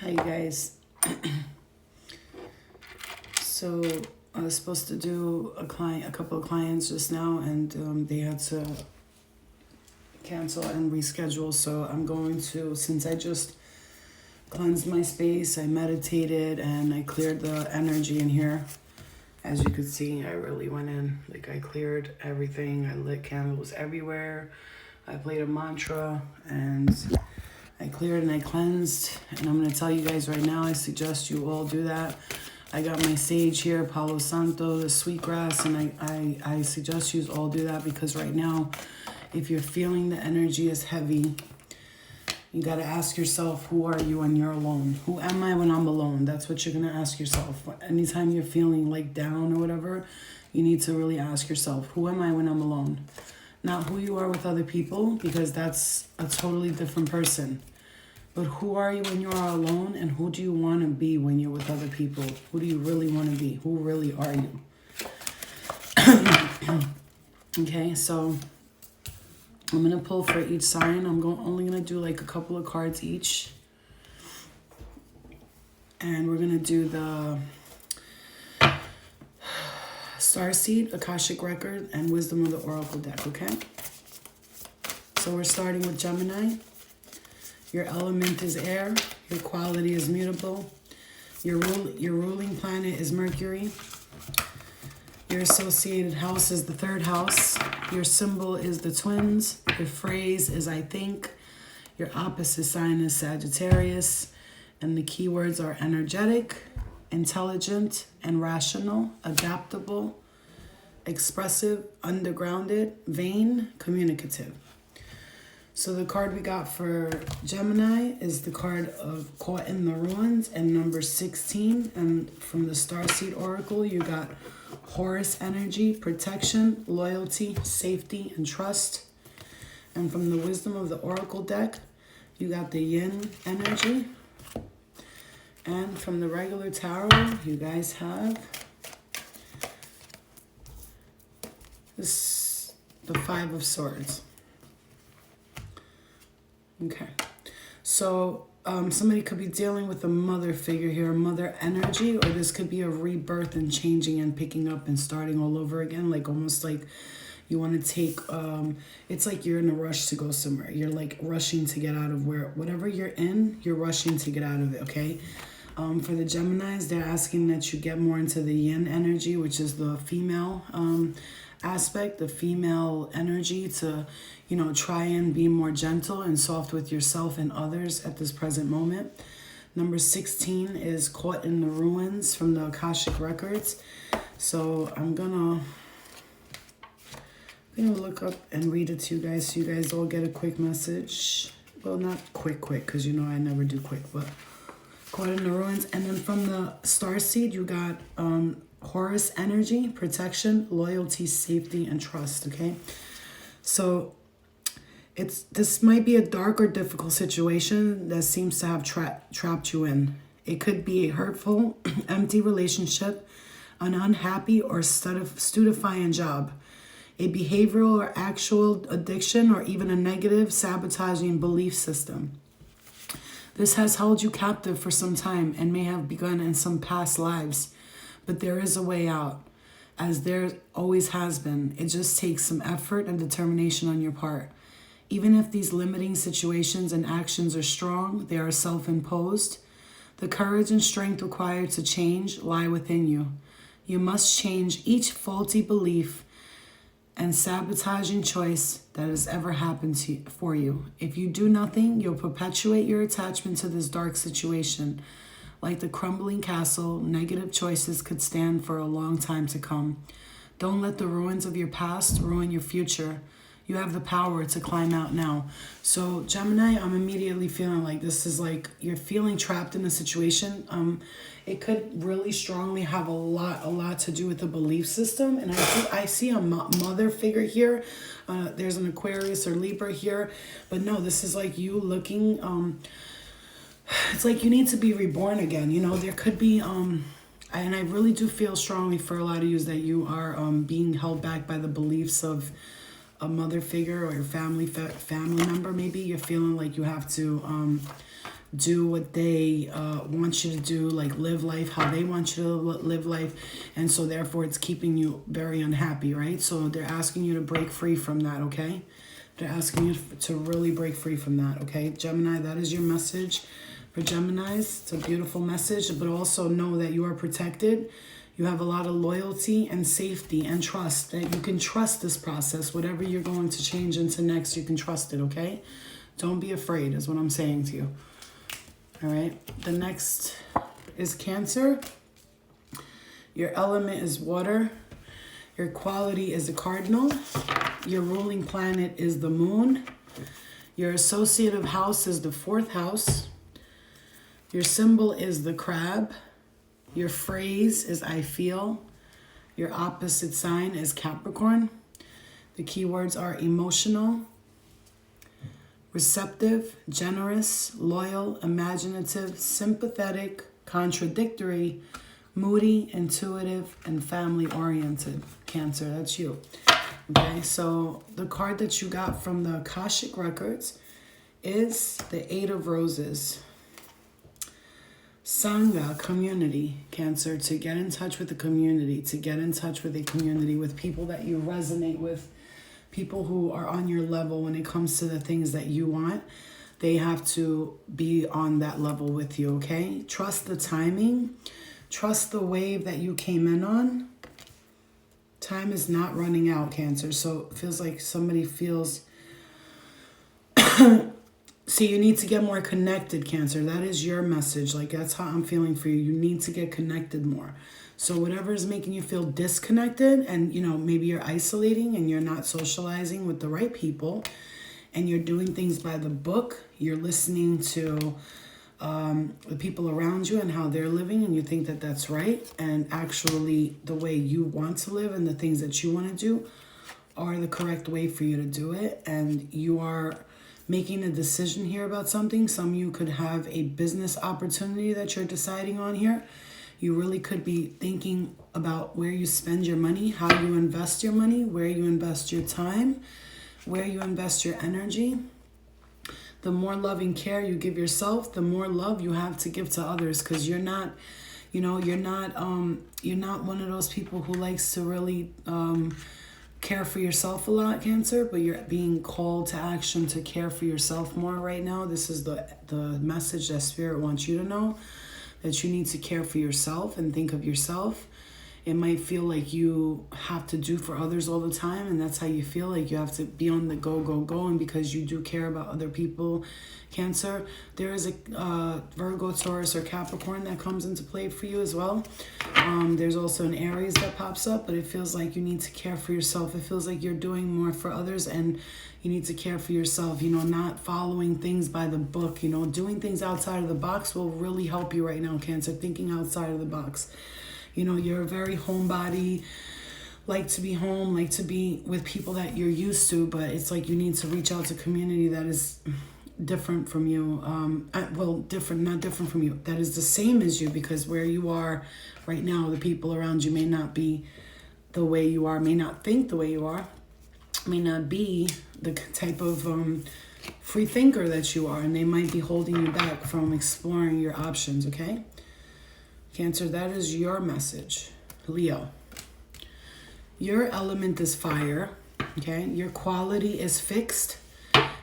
Hi guys. So I was supposed to do a couple of clients just now, and they had to cancel and reschedule. So I'm going to, since I just cleansed my space, I meditated and I cleared the energy in here. As you could see, I really went in, like I cleared everything. I lit candles everywhere. I played a mantra and I cleared and I cleansed. And I'm going to tell you guys right now, I suggest you all do that. I got my sage here, Palo Santo, the sweetgrass, and I suggest you all do that because right now, if you're feeling the energy is heavy, you got to ask yourself, who are you when you're alone? Who am I when I'm alone? That's what you're going to ask yourself. Anytime you're feeling like down or whatever, you need to really ask yourself, who am I when I'm alone? Not who you are with other people, because that's a totally different person. But who are you when you are alone, and who do you want to be when you're with other people? Who do you really want to be? Who really are you? Okay, so I'm going to pull for each sign. I'm only going to do like a couple of cards each. And we're going to do the Starseed, Akashic Record, and Wisdom of the Oracle deck, okay? So we're starting with Gemini. Your element is air. Your quality is mutable. Your ruling planet is Mercury. Your associated house is the third house. Your symbol is the twins. Your phrase is I think. Your opposite sign is Sagittarius. And the keywords are energetic, intelligent, and rational, adaptable, expressive, undergrounded, vain, communicative. So the card we got for Gemini is the card of Caught in the Ruins and number 16. And from the Starseed Oracle, you got Horus energy, protection, loyalty, safety, and trust. And from the Wisdom of the Oracle deck, you got the Yin energy. And from the regular tarot, you guys have the Five of Swords. Okay, so somebody could be dealing with a mother figure here, mother energy, or this could be a rebirth and changing and picking up and starting all over again, like almost like you want to take, it's like you're in a rush to go somewhere. You're like rushing to get out of whatever you're in, you're rushing to get out of it, okay? For the Geminis, they're asking that you get more into the Yin energy, which is the female aspect, the female energy to, try and be more gentle and soft with yourself and others at this present moment. Number 16 is Caught in the Ruins from the Akashic Records. So I'm gonna look up and read it to you guys so you guys all get a quick message. Well, not quick, because I never do quick, but Caught in the Ruins. And then from the Starseed, you got Horus energy, protection, loyalty, safety, and trust, okay? So this might be a dark or difficult situation that seems to have trapped you in. It could be a hurtful, empty relationship, an unhappy or stupefying job, a behavioral or actual addiction, or even a negative, sabotaging belief system. This has held you captive for some time and may have begun in some past lives, but there is a way out, as there always has been. It just takes some effort and determination on your part. Even if these limiting situations and actions are strong, they are self-imposed. The courage and strength required to change lie within you. You must change each faulty belief and sabotaging choice that has ever happened for you. If you do nothing, you'll perpetuate your attachment to this dark situation. Like the crumbling castle, negative choices could stand for a long time to come. Don't let the ruins of your past ruin your future. You have the power to climb out now. So Gemini, I'm immediately feeling like this is like you're feeling trapped in a situation. It could really strongly have a lot to do with the belief system. And I see a mother figure here. There's an Aquarius or Libra here. But no, this is like you looking, it's like you need to be reborn again. There could be, and I really do feel strongly for a lot of you that you are being held back by the beliefs of a mother figure or your family member. Maybe you're feeling like you have to do what they want you to do, like live life how they want you to live life. And so therefore it's keeping you very unhappy, right? So they're asking you to break free from that, okay? They're asking you to really break free from that, okay? Gemini, that is your message for Geminis. It's a beautiful message, but also know that you are protected. You have a lot of loyalty and safety and trust, that you can trust this process. Whatever you're going to change into next, you can trust it, okay? Don't be afraid is what I'm saying to you. All right. The next is Cancer. Your element is water. Your quality is the cardinal. Your ruling planet is the moon. Your associative house is the 4th house. Your symbol is the crab. Your phrase is I feel. Your opposite sign is Capricorn. The keywords are emotional, receptive, generous, loyal, imaginative, sympathetic, contradictory, moody, intuitive, and family-oriented. Cancer, that's you. Okay, so the card that you got from the Akashic Records is the 8 of Roses. Sangha, community, Cancer, to get in touch with the community, to get in touch with a community, with people that you resonate with, people who are on your level when it comes to the things that you want. They have to be on that level with you, okay? Trust the timing. Trust the wave that you came in on. Time is not running out, Cancer. So it feels like somebody feels... So you need to get more connected, Cancer. That is your message. Like, that's how I'm feeling for you. You need to get connected more. So whatever is making you feel disconnected, and, you know, maybe you're isolating and you're not socializing with the right people, and you're doing things by the book, you're listening to the people around you and how they're living, and you think that that's right, and actually the way you want to live and the things that you want to do are the correct way for you to do it, and you are making a decision here about something. Some of you could have a business opportunity that you're deciding on here. You really could be thinking about where you spend your money, how you invest your money, where you invest your time, where you invest your energy. The more loving care you give yourself, the more love you have to give to others, because you're not, you know, you're not one of those people who likes to really care for yourself a lot, Cancer, but you're being called to action to care for yourself more right now. This is the message that Spirit wants you to know, that you need to care for yourself and think of yourself. It might feel like you have to do for others all the time, and that's how you feel like you have to be on the go, go, go, and because you do care about other people, Cancer, there is a Virgo, Taurus, or Capricorn that comes into play for you as well. There's also an Aries that pops up, but it feels like you need to care for yourself. It feels like you're doing more for others, and you need to care for yourself, you know, not following things by the book, you know, doing things outside of the box will really help you right now, Cancer, thinking outside of the box. You know, you're a very homebody, like to be home, like to be with people that you're used to, but it's like you need to reach out to community that is different from you. Not different from you, that is the same as you, because where you are right now, the people around you may not be the way you are, may not think the way you are, may not be the type of free thinker that you are, and they might be holding you back from exploring your options, okay? Cancer, that is your message. Leo, your element is fire, okay? Your quality is fixed.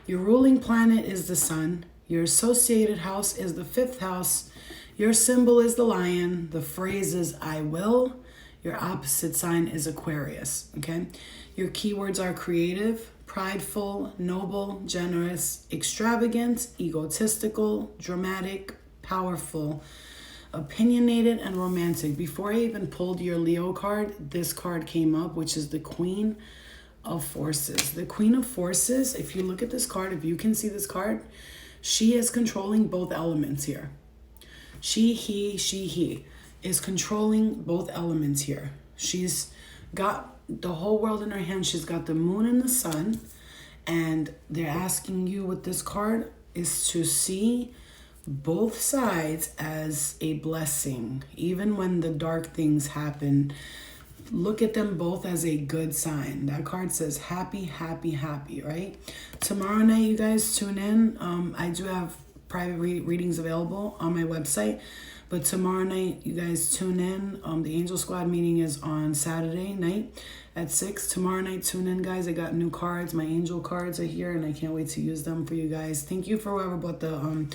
Your ruling planet is the sun. Your associated house is the 5th house. Your symbol is the lion. The phrase is I will. Your opposite sign is Aquarius, okay? Your keywords are creative, prideful, noble, generous, extravagant, egotistical, dramatic, powerful, opinionated, and romantic. Before I even pulled your Leo card, this card came up, which is the Queen of Forces. The Queen of Forces, if you look at this card, if you can see this card, she is controlling both elements here. She, he is controlling both elements here. She's got the whole world in her hand. She's got the moon and the sun, and they're asking you with this card is to see both sides as a blessing. Even when the dark things happen, look at them both as a good sign. That card says happy, happy, happy, right? Tomorrow night, you guys tune in. I do have private readings available on my website. But tomorrow night, you guys tune in. The Angel Squad meeting is on Saturday night at 6. Tomorrow night, tune in, guys. I got new cards. My angel cards are here, and I can't wait to use them for you guys. Thank you for whoever bought the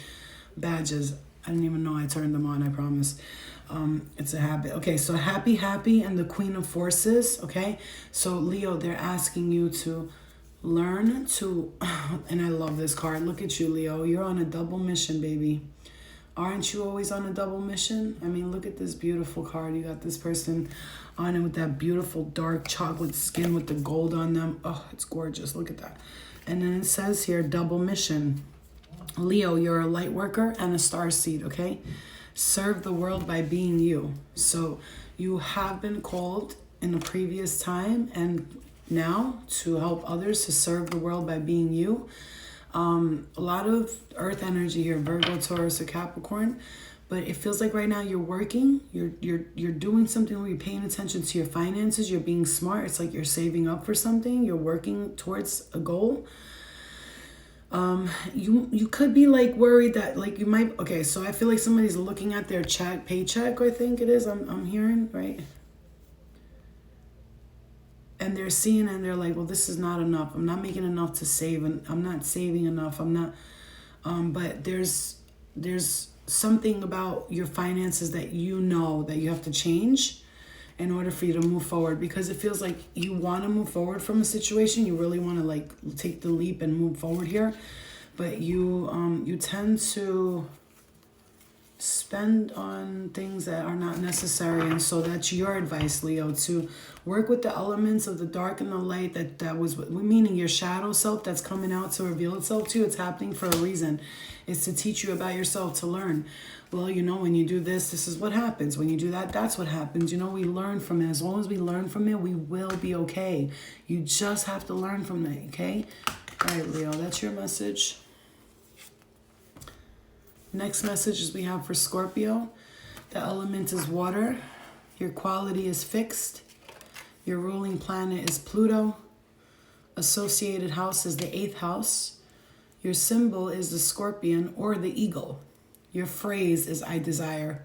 badges. I didn't even know I turned them on, I promise. It's a habit. Okay, so happy, and the Queen of Forces, okay? So, Leo, they're asking you to learn to, and I love this card. Look at you, Leo. You're on a double mission, baby. Aren't you always on a double mission? I mean, look at this beautiful card. You got this person on it with that beautiful dark chocolate skin with the gold on them. Oh, it's gorgeous. Look at that. And then it says here, double mission. Leo, you're a light worker and a star seed, okay? Serve the world by being you. So you have been called in the previous time and now to help others to serve the world by being you. A lot of earth energy here, Virgo, Taurus, or Capricorn, but it feels like right now you're working, you're doing something where you're paying attention to your finances, you're being smart. It's like you're saving up for something, you're working towards a goal. You could be like worried that like you might, okay, so I feel like somebody's looking at their paycheck, I think it is, I'm hearing, right? And they're seeing and they're like, well, this is not enough. I'm not making enough to save, and I'm not saving enough. I'm not, but there's something about your finances that you know that you have to change in order for you to move forward, because it feels like you want to move forward from a situation. You really want to like take the leap and move forward here, but you tend to spend on things that are not necessary. And so that's your advice, Leo, to work with the elements of the dark and the light. That was meaning your shadow self that's coming out to reveal itself to you. It's happening for a reason. It's to teach you about yourself, to learn. Well, you know, when you do this is what happens. When you do that, that's what happens. You know, we learn from it. As long as we learn from it, we will be okay. You just have to learn from it, okay? All right, Leo, that's your message. Next messages we have for Scorpio. The element is water. Your quality is fixed. Your ruling planet is Pluto. Associated house is the 8th house. Your symbol is the scorpion or the eagle. Your phrase is I desire.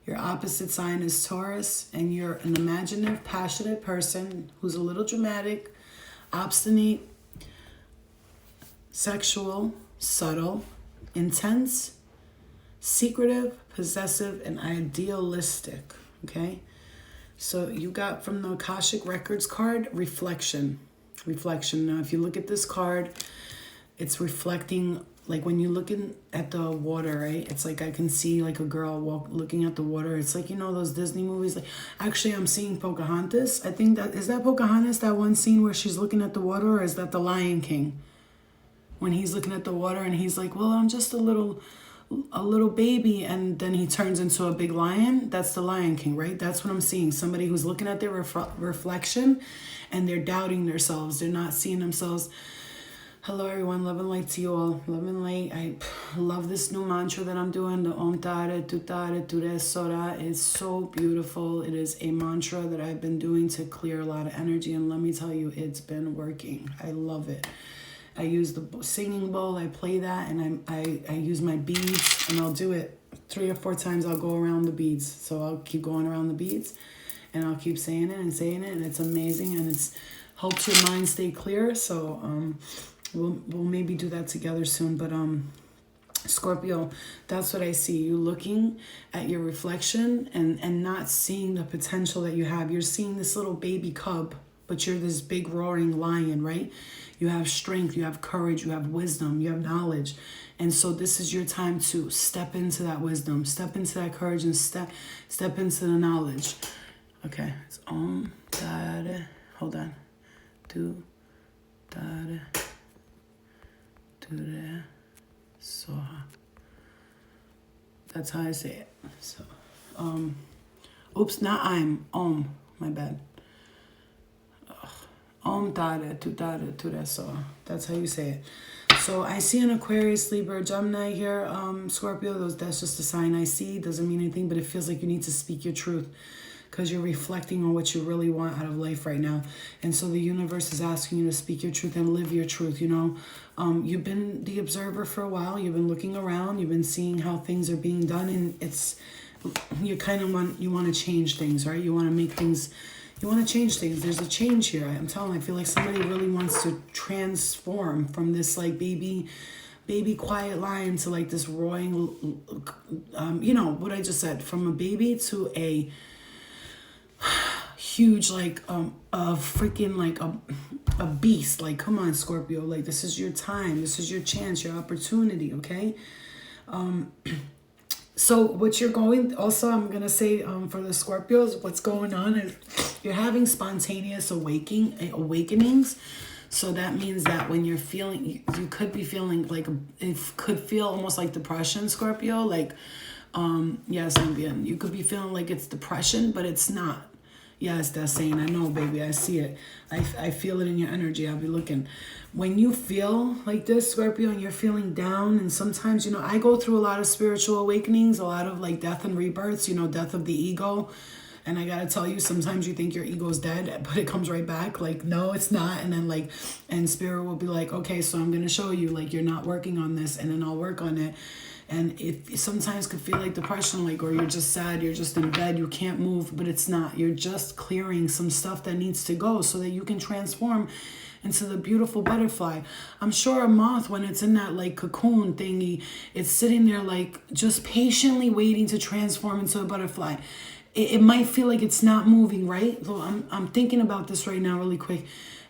Your opposite sign is Taurus, and you're an imaginative, passionate person who's a little dramatic, obstinate, sexual, subtle, intense, secretive, possessive, and idealistic, okay? So you got from the Akashic Records card, reflection. Now, if you look at this card, it's reflecting, like when you're looking at the water, right? It's like I can see like a girl looking at the water. It's like, you know, those Disney movies. Like, actually, I'm seeing Pocahontas. I think is that Pocahontas, that one scene where she's looking at the water, or is that the Lion King? When he's looking at the water and he's like, well, I'm just a little baby, and then he turns into a big lion. That's the Lion King, right? That's what I'm seeing. Somebody who's looking at their reflection and they're doubting themselves. They're not seeing themselves. Hello, everyone. Love and light to you all. Love and light. I love this new mantra that I'm doing. The Om Tare Tutare Ture Sora is so beautiful. It is a mantra that I've been doing to clear a lot of energy, and let me tell you, it's been working. I love it. I use the singing bowl, I play that, and I use my beads, and I'll do it 3 or 4 times. I'll go around the beads. So I'll keep going around the beads, and I'll keep saying it, and it's amazing, and it's helps your mind stay clear. So we'll maybe do that together soon. But Scorpio, that's what I see. You looking at your reflection and not seeing the potential that you have. You're seeing this little baby cub, but you're this big roaring lion, right? You have strength, you have courage, you have wisdom, you have knowledge. And so this is your time to step into that wisdom, step into that courage, and step into the knowledge. Okay, it's Om Tare. Hold on. Tu Tare Ture Soha. That's how I say it. So, oops, not I'm. Om. My bad. Om Tare Tutare Ture Soha. That's how you say it. So I see an Aquarius, Libra, Gemini here, Scorpio. That's just a sign I see. Doesn't mean anything, but it feels like you need to speak your truth. because you're reflecting on what you really want out of life right now. And so the universe is asking you to speak your truth and live your truth, you know. You've been the observer for a while. You've been looking around. You've been seeing how things are being done. And you kind of want to change things, right? You want to make things, you want to change things. There's a change here. I'm telling you, I feel like somebody really wants to transform from this like baby quiet lion to like this roaring, you know, what I just said, from a baby to a huge, like, a freaking, like, a beast. Like, come on, Scorpio. Like, this is your time. This is your chance, your opportunity, okay? So what you're going, also, I'm going to say, for the Scorpios, what's going on is you're having spontaneous awakenings. So that means that when you're feeling, you could be feeling like, it could feel almost like depression, Scorpio. Like, yes, Ambien, you could be feeling like it's depression, but it's not. Yes, that's saying, I know, baby, I see it. I feel it in your energy. I'll be looking. When you feel like this, Scorpio, and you're feeling down, and sometimes, you know, I go through a lot of spiritual awakenings, a lot of like death and rebirths, you know, death of the ego. And I gotta tell you, sometimes you think your ego's dead, but it comes right back. Like, no, it's not. And then like, and spirit will be like, okay, so I'm gonna show you, like, you're not working on this, and then I'll work on it. And it sometimes could feel like depression, like, or you're just sad, you're just in bed, you can't move, but it's not. You're just clearing some stuff that needs to go so that you can transform into the beautiful butterfly. I'm sure a moth, when it's in that like cocoon thingy, it's sitting there like just patiently waiting to transform into a butterfly. It might feel like it's not moving, right? So I'm thinking about this right now really quick,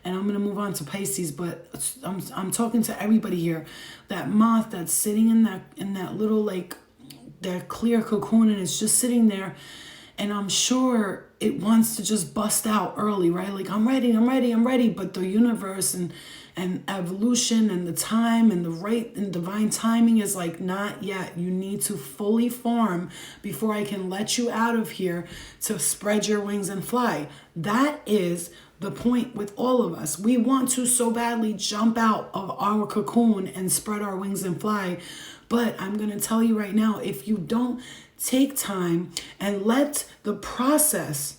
and I'm going to move on to Pisces, but I'm talking to everybody here. That moth that's sitting in that little, like, that clear cocoon, and it's just sitting there, and I'm sure it wants to just bust out early, right? Like, I'm ready, but the universe and evolution and the time and the right and divine timing is like, not yet. You need to fully form before I can let you out of here to spread your wings and fly. That is the point with all of us. We want to so badly jump out of our cocoon and spread our wings and fly. But I'm going to tell you right now, if you don't take time and let the process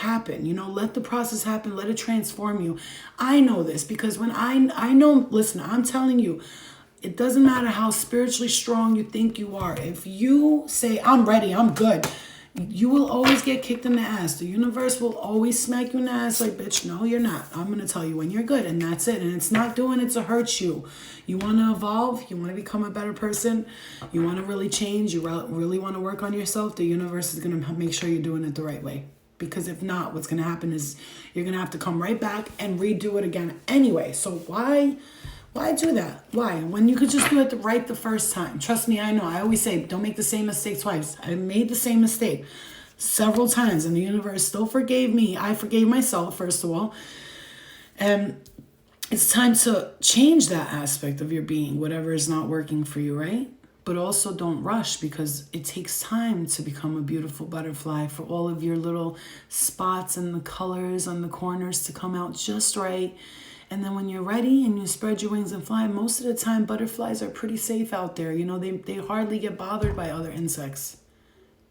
happen, you know, let the process happen, let it transform you. I know this because when I know, listen, I'm telling you, it doesn't matter how spiritually strong you think you are. If you say, I'm ready, I'm good, you will always get kicked in the ass. The universe will always smack you in the ass like, bitch, no, you're not. I'm going to tell you when you're good, and that's it. And it's not doing it to hurt you. You want to evolve. You want to become a better person. You want to really change. You really want to work on yourself. The universe is going to make sure you're doing it the right way. Because if not, what's going to happen is you're going to have to come right back and redo it again anyway. So why do that? Why? When you could just do it right the first time. Trust me, I know. I always say, don't make the same mistake twice. I made the same mistake several times, and the universe still forgave me. I forgave myself, first of all. And it's time to change that aspect of your being, whatever is not working for you, right? But also don't rush, because it takes time to become a beautiful butterfly, for all of your little spots and the colors on the corners to come out just right. And then when you're ready and you spread your wings and fly, most of the time butterflies are pretty safe out there. You know, they hardly get bothered by other insects.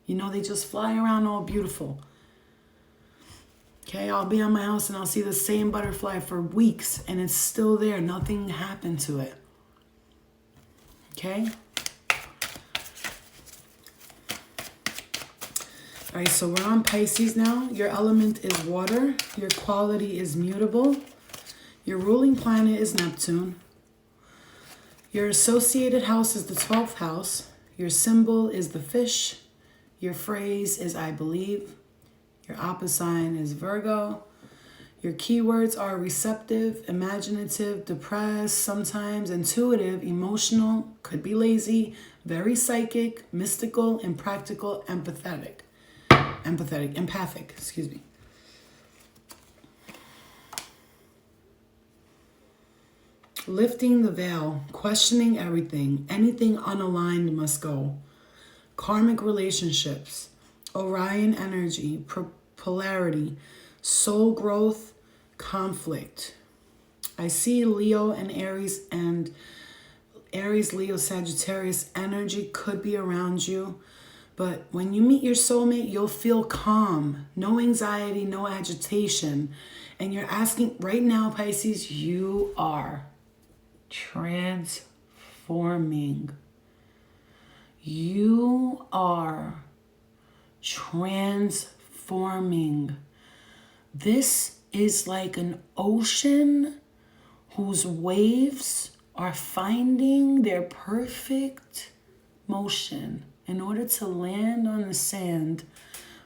You know, they just fly around all beautiful. Okay, I'll be on my house and I'll see the same butterfly for weeks and it's still there. Nothing happened to it. Okay? All right, so we're on Pisces now. Your element is water. Your quality is mutable. Your ruling planet is Neptune. Your associated house is the 12th house. Your symbol is the fish. Your phrase is I believe. Your opposite sign is Virgo. Your keywords are receptive, imaginative, depressed, sometimes intuitive, emotional, could be lazy, very psychic, mystical, impractical, empathic, excuse me. Lifting the veil, questioning everything, anything unaligned must go. Karmic relationships, Orion energy, polarity, soul growth, conflict. I see Leo and Aries, Leo, Sagittarius energy could be around you. But when you meet your soulmate, you'll feel calm, no anxiety, no agitation. And you're asking right now, Pisces, you are transforming. You are transforming. This is like an ocean whose waves are finding their perfect motion in order to land on the sand,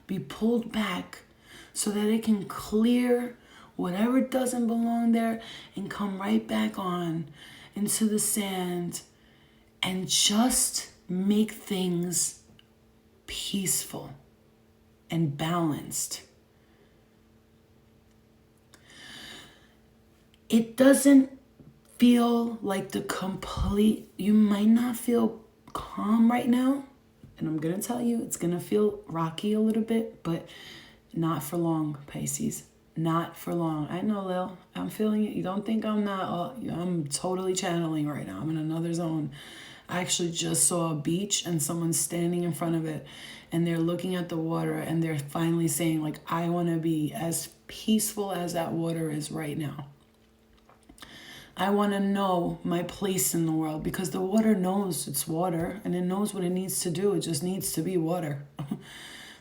be pulled back so that it can clear whatever doesn't belong there and come right back on into the sand and just make things peaceful and balanced. It doesn't feel like the complete, you might not feel calm right now. And I'm going to tell you, it's going to feel rocky a little bit, but not for long, Pisces. Not for long. I know, Lil. I'm feeling it. You don't think I'm not. I'm totally channeling right now. I'm in another zone. I actually just saw a beach and someone's standing in front of it and they're looking at the water and they're finally saying, like, I want to be as peaceful as that water is right now. I want to know my place in the world because the water knows it's water and it knows what it needs to do. It just needs to be water.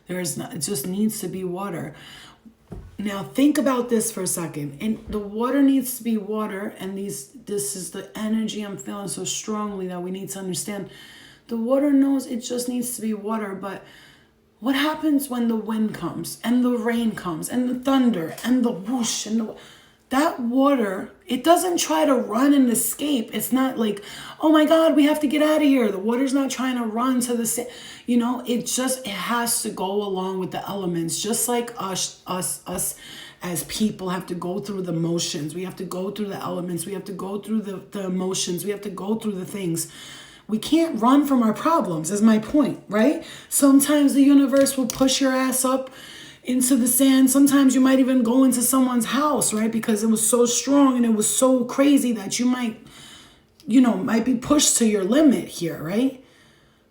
It just needs to be water. Now think about this for a second. And the water needs to be water, and this is the energy I'm feeling so strongly that we need to understand. The water knows it just needs to be water, but what happens when the wind comes and the rain comes and the thunder and the whoosh and that water, it doesn't try to run and escape. It's not like, oh my God, we have to get out of here. The water's not trying to run to the, it has to go along with the elements, just like us as people have to go through the motions. We have to go through the elements. We have to go through the emotions. We have to go through the things. We can't run from our problems, is my point, right? Sometimes the universe will push your ass up into the sand. Sometimes you might even go into someone's house, right? Because it was so strong and it was so crazy that you might be pushed to your limit here, right?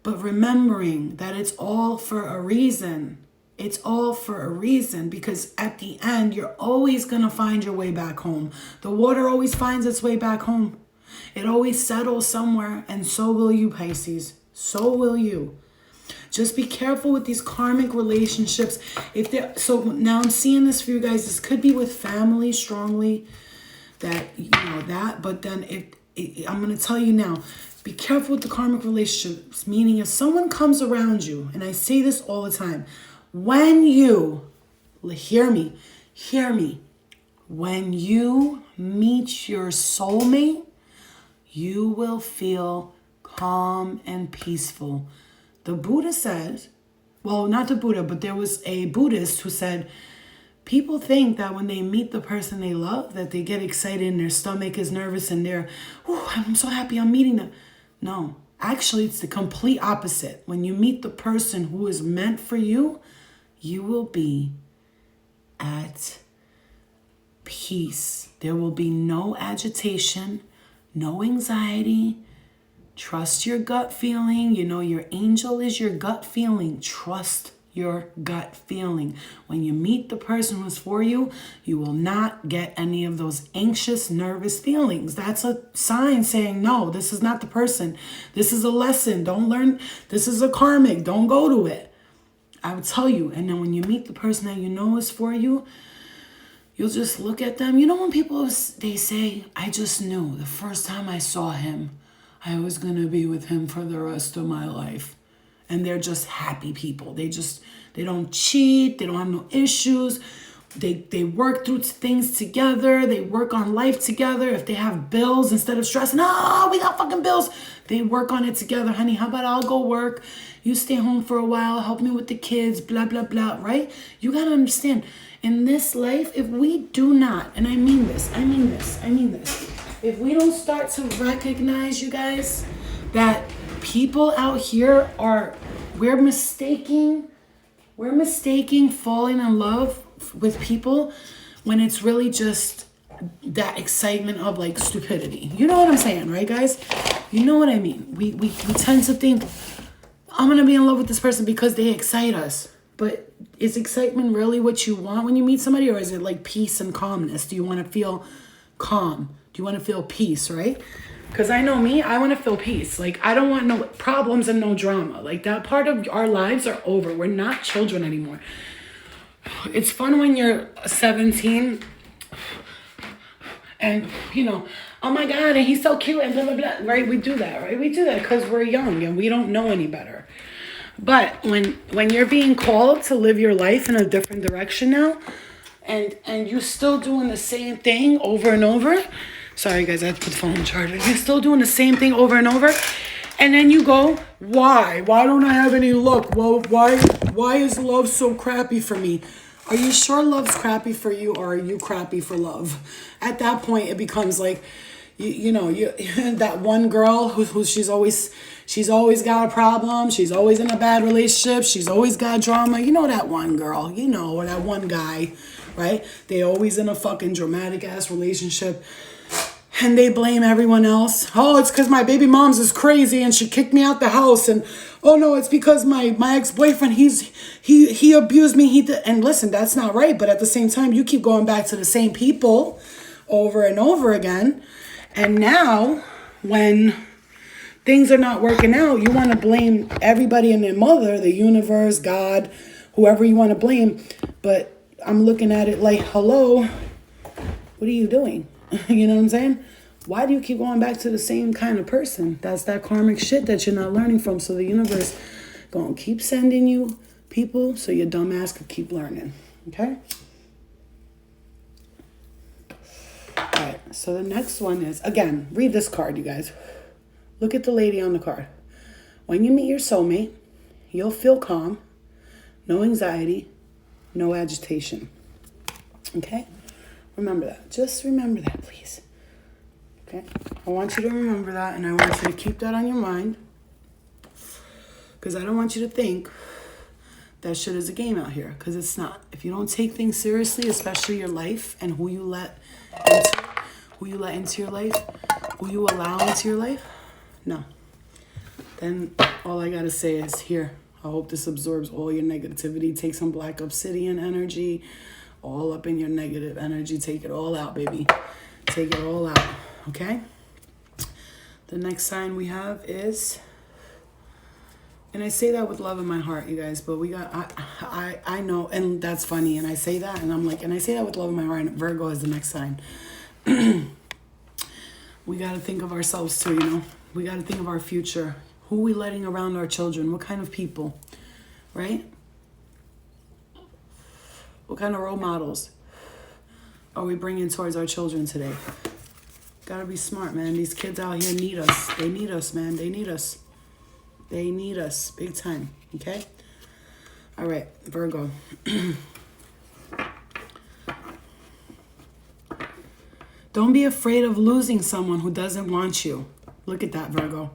But remembering that it's all for a reason. It's all for a reason, because at the end, you're always going to find your way back home. The water always finds its way back home. It always settles somewhere, and so will you, Pisces. So will you. Just be careful with these karmic relationships. So now I'm seeing this for you guys. This could be with family strongly, but then I'm going to tell you now, be careful with the karmic relationships, meaning if someone comes around you, and I say this all the time, when you, hear me, when you meet your soulmate, you will feel calm and peaceful. The Buddha says, well, not the Buddha, but there was a Buddhist who said, people think that when they meet the person they love, that they get excited and their stomach is nervous and I'm so happy I'm meeting them. No, actually, it's the complete opposite. When you meet the person who is meant for you, you will be at peace. There will be no agitation, no anxiety. Trust your gut feeling. Your angel is your gut feeling. Trust your gut feeling. When you meet the person who's for you, you will not get any of those anxious, nervous feelings. That's a sign saying, no, this is not the person. This is a lesson. Don't learn. This is a karmic. Don't go to it. I would tell you. And then when you meet the person that you know is for you, you'll just look at them. When people, they say, I just knew the first time I saw him, I was going to be with him for the rest of my life. And they're just happy people. They don't cheat. They don't have no issues. They work through things together. They work on life together. If they have bills, instead of stressing, we got fucking bills, they work on it together. Honey, how about I'll go work? You stay home for a while. Help me with the kids, blah, blah, blah, right? You got to understand, in this life, if we do not, and I mean this, if we don't start to recognize, you guys, that people out here we're mistaking falling in love with people when it's really just that excitement of like stupidity. You know what I'm saying, right, guys? You know what I mean? We tend to think, I'm going to be in love with this person because they excite us. But is excitement really what you want when you meet somebody? Or is it like peace and calmness? Do you want to feel calm? Do you want to feel peace, right? Because I know me, I want to feel peace. Like, I don't want no problems and no drama. Like, that part of our lives are over. We're not children anymore. It's fun when you're 17 and, you know, oh my God, and he's so cute and blah, blah, blah, right? We do that, right? We do that because we're young and we don't know any better. But when you're being called to live your life in a different direction now, and you're still doing the same thing over and over, sorry guys, I have to put the phone on charger. You're still doing the same thing over and over, and then you go, why? Why don't I have any luck? Well, why is love so crappy for me? Are you sure love's crappy for you, or are you crappy for love? At that point, it becomes like, you know, that one girl who she's always got a problem. She's always in a bad relationship. She's always got drama. You know that one girl, you know, or that one guy, right? They always in a fucking dramatic ass relationship. And they blame everyone else. Oh, it's because my baby mom's is crazy and she kicked me out the house. And oh no, it's because my ex-boyfriend, he abused me. And listen, that's not right. But at the same time, you keep going back to the same people over and over again. And now, when things are not working out, you want to blame everybody and their mother, the universe, God, whoever you want to blame. But I'm looking at it like, hello, what are you doing? You know what I'm saying? Why do you keep going back to the same kind of person? That's that karmic shit that you're not learning from. So the universe gonna keep sending you people so your dumb ass could keep learning. Okay? Alright, so the next one is, again, read this card, you guys. Look at the lady on the card. When you meet your soulmate, you'll feel calm, no anxiety, no agitation. Okay? Remember that. Just remember that, please. Okay? I want you to remember that, and I want you to keep that on your mind. Because I don't want you to think that shit is a game out here. Because it's not. If you don't take things seriously, especially your life and who you let into your life, who you allow into your life, no. Then all I gotta say is, here, I hope this absorbs all your negativity. Take some black obsidian energy, all up in your negative energy. Take it all out, baby. Take it all out, okay? The next sign we have is, and I say that with love in my heart, you guys, but we got, I know, and that's funny, and I say that, and I'm like, and I say that with love in my heart, and Virgo is the next sign. We got to think of ourselves too, you know? We got to think of our future. Who are we letting around our children? What kind of people, right? What kind of role models are we bringing towards our children today? Gotta be smart, man. These kids out here need us. They need us, man. They need us. They need us big time, okay? All right, Virgo. Don't be afraid of losing someone who doesn't want you. Look at that, Virgo.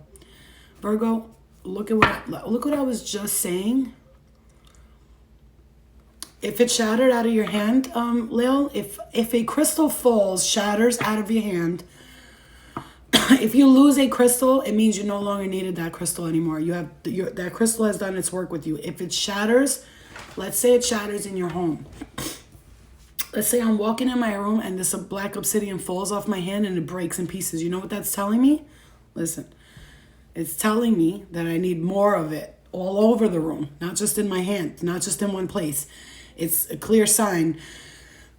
Virgo, look at what I was just saying. If it shattered out of your hand, Lil, if a crystal falls, shatters out of your hand, if you lose a crystal, it means you no longer needed that crystal anymore. That crystal has done its work with you. If it shatters, let's say it shatters in your home. Let's say I'm walking in my room and this black obsidian falls off my hand and it breaks in pieces. You know what that's telling me? Listen, it's telling me that I need more of it all over the room, not just in my hand, not just in one place. It's a clear sign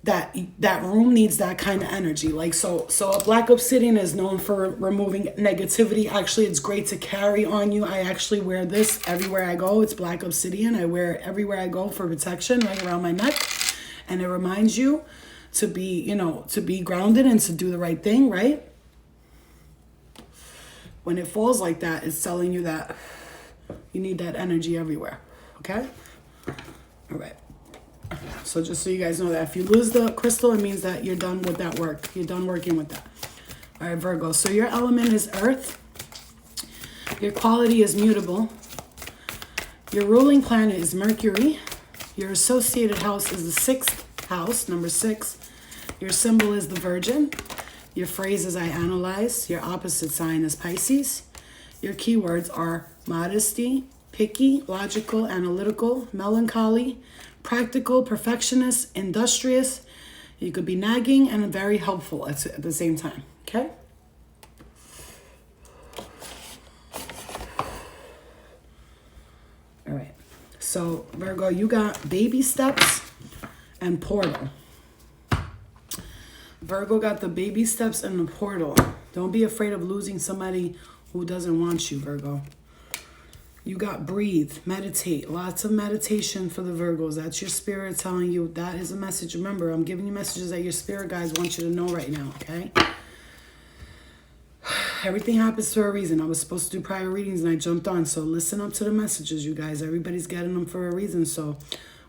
that that room needs that kind of energy. Like, so a black obsidian is known for removing negativity. Actually, it's great to carry on you. I actually wear this everywhere I go. It's black obsidian. I wear it everywhere I go for protection, right around my neck. And it reminds you to be, you know, to be grounded and to do the right thing, right? When it falls like that, it's telling you that you need that energy everywhere, okay? All right. So just so you guys know that if you lose the crystal, it means that you're done with that work. You're done working with that. All right, Virgo. So your element is earth. Your quality is mutable. Your ruling planet is Mercury. Your associated house is the 6th house, number 6. Your symbol is the Virgin. Your phrase is I analyze. Your opposite sign is Pisces. Your keywords are modesty, picky, logical, analytical, melancholy, practical, perfectionist, industrious. You could be nagging and very helpful at the same time, okay? All right. So, Virgo, you got baby steps and portal. Virgo got the baby steps and the portal. Don't be afraid of losing somebody who doesn't want you, Virgo. You got breathe, meditate. Lots of meditation for the Virgos. That's your spirit telling you. That is a message. Remember, I'm giving you messages that your spirit guides want you to know right now, okay? Everything happens for a reason. I was supposed to do private readings and I jumped on. So listen up to the messages, you guys. Everybody's getting them for a reason. So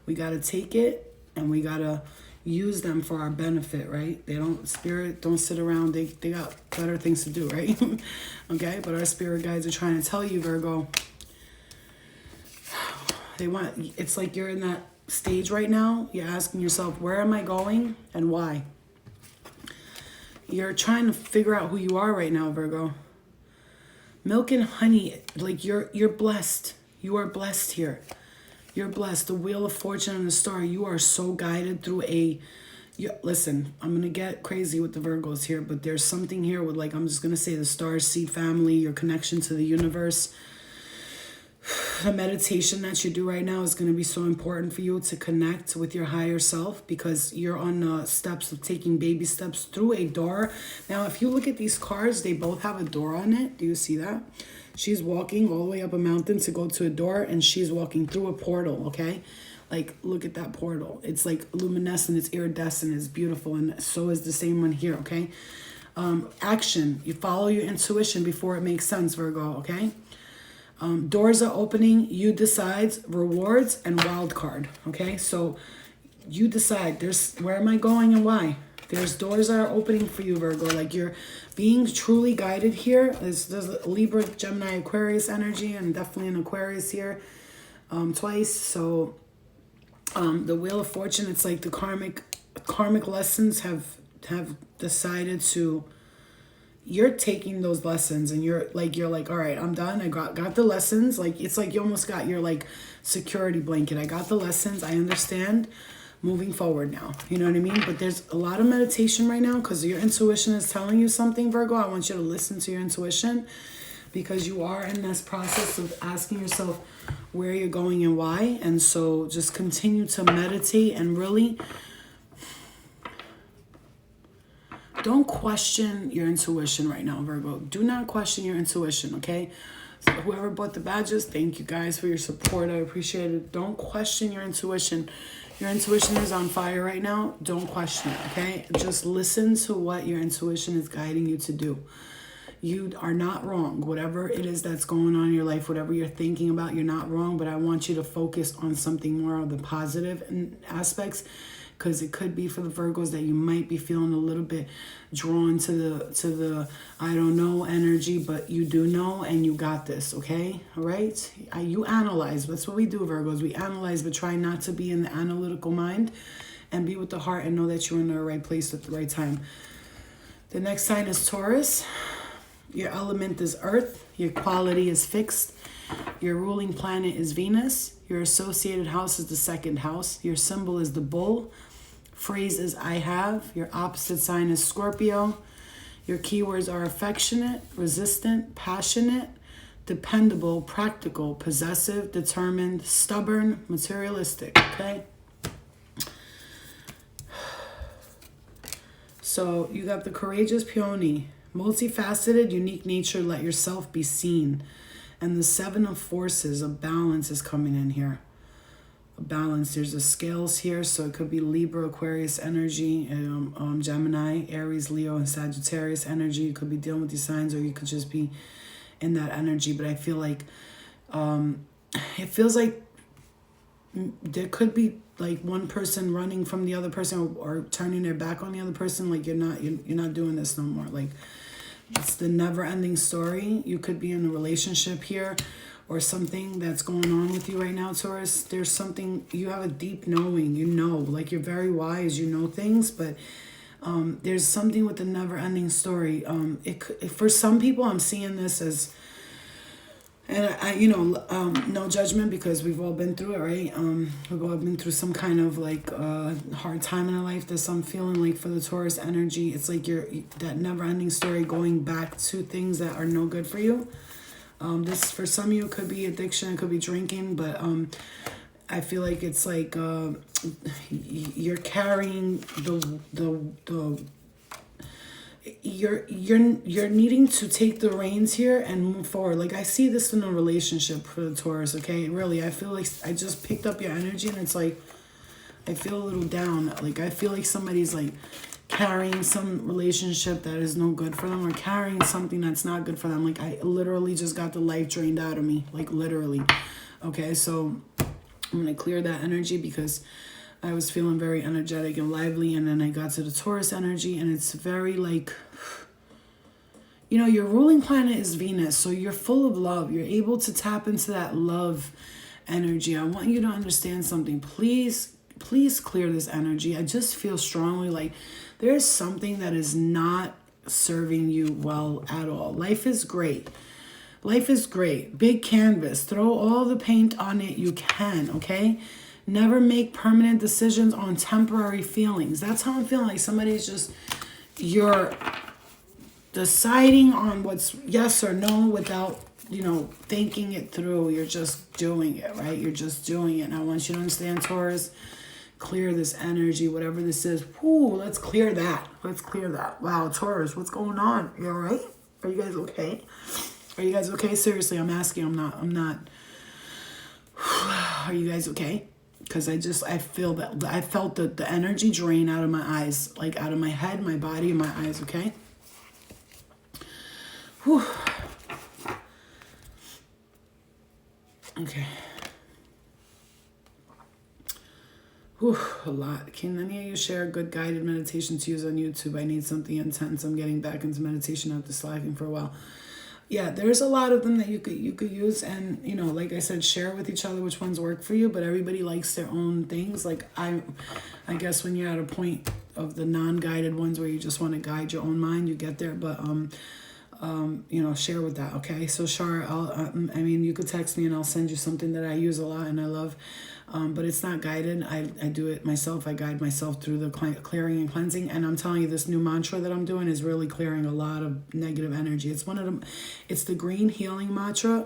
we got to take it and we got to use them for our benefit, right? Spirit don't sit around. They got better things to do, right? Okay, but our spirit guides are trying to tell you, Virgo, it's like you're in that stage right now. You're asking yourself, where am I going and why? You're trying to figure out who you are right now, Virgo. Milk and honey, like you're blessed. You are blessed here. You're blessed. The Wheel of Fortune and the Star, you are so guided through listen, I'm going to get crazy with the Virgos here, but there's something here with, like, I'm just going to say the star seed family, your connection to the universe. The meditation that you do right now is going to be so important for you to connect with your higher self, because you're on the steps of taking baby steps through a door. Now, if you look at these cards, they both have a door on it. Do you see that? She's walking all the way up a mountain to go to a door, and she's walking through a portal, okay? Like, look at that portal. It's like luminescent, it's iridescent, it's beautiful, and so is the same one here, okay? Action. You follow your intuition before it makes sense, Virgo, okay? Doors are opening, you decide, rewards and wild card, okay? So you decide, where am I going and why? There's doors that are opening for you, Virgo. Like, you're being truly guided here. There's Libra, Gemini, Aquarius energy, and definitely an Aquarius here twice. So the Wheel of Fortune, it's like the karmic lessons have decided to, you're taking those lessons and you're like, all right, I'm done. I got the lessons. Like, it's like you almost got your, like, security blanket. I got the lessons. I understand. Moving forward now. You know what I mean? But there's a lot of meditation right now because your intuition is telling you something, Virgo. I want you to listen to your intuition, because you are in this process of asking yourself where you're going and why. And so just continue to meditate and really don't question your intuition right now, Virgo. Do not question your intuition, okay? So whoever bought the badges, thank you guys for your support. I appreciate it. Don't question your intuition. Your intuition is on fire right now. Don't question it, okay? Just listen to what your intuition is guiding you to do. You are not wrong. Whatever it is that's going on in your life, whatever you're thinking about, you're not wrong. But I want you to focus on something more of the positive aspects, because it could be for the Virgos that you might be feeling a little bit drawn to the I don't know energy, but you do know and you got this, okay? All right? You analyze. That's what we do, Virgos. We analyze, but try not to be in the analytical mind and be with the heart and know that you're in the right place at the right time. The next sign is Taurus. Your element is Earth. Your quality is fixed. Your ruling planet is Venus. Your associated house is the second house. Your symbol is the bull. Phrase is I have. Your opposite sign is Scorpio. Your keywords are affectionate, resistant, passionate, dependable, practical, possessive, determined, stubborn, materialistic, okay? So you got the courageous peony. Multifaceted, unique nature, let yourself be seen. And the Seven of Forces, of balance, is coming in here. A balance. There's the scales here, so it could be Libra, Aquarius energy, Gemini, Aries, Leo, and Sagittarius energy. You could be dealing with these signs, or you could just be in that energy. But I feel like it feels like there could be like one person running from the other person, or turning their back on the other person. Like you're not doing this no more. Like, it's the never-ending story. You could be in a relationship here, or something that's going on with you right now, Taurus. There's something, you have a deep knowing, like you're very wise, you know things, but there's something with the never-ending story. For some people, I'm seeing this as And you know, no judgment because we've all been through it, right? We've all been through some kind of like hard time in our life. There's some feeling like for the Taurus energy, it's like you're that never-ending story going back to things that are no good for you. This for some of you could be addiction, it could be drinking, but I feel like it's like you're carrying the you're needing to take the reins here and move forward. Like I see this in a relationship for the Taurus, okay? Really, I feel like I just picked up your energy and it's like I feel a little down. Like I feel like somebody's like carrying some relationship that is no good for them or carrying something that's not good for them. Like I literally just got the life drained out of me, like literally. Okay, so I'm going to clear that energy because I was feeling very energetic and lively, and then I got to the Taurus energy, and it's very like, you know, your ruling planet is Venus, so you're full of love. You're able to tap into that love energy. I want you to understand something. Please clear this energy. I just feel strongly like there's something that is not serving you well at all. Life is great. Life is great. Big canvas. Throw all the paint on it you can, okay? Never make permanent decisions on temporary feelings. That's how I'm feeling. Like somebody's just, you're deciding on what's yes or no without, you know, thinking it through. You're just doing it, right? You're just doing it. And I want you to understand, Taurus, clear this energy, whatever this is. Whoo, let's clear that. Let's clear that. Wow, Taurus, what's going on? You all right? Are you guys okay? Are you guys okay? Seriously, I'm asking. I'm not. Are you guys okay? Because I felt the energy drain out of my eyes, like out of my head, my body, and my eyes, okay? Whew. Okay. Whew, a lot. Can any of you share a good guided meditation to use on YouTube? I need something intense. I'm getting back into meditation after slacking for a while. Yeah, there's a lot of them that you could use, and you know, like I said, share with each other which ones work for you. But everybody likes their own things. Like I guess when you're at a point of the non-guided ones where you just want to guide your own mind, you get there. But you know, share with that. Okay, so Shar, I mean, you could text me and I'll send you something that I use a lot and I love. But it's not guided. I do it myself. I guide myself through the clearing and cleansing. And I'm telling you, this new mantra that I'm doing is really clearing a lot of negative energy. It's one of them. It's the green healing mantra.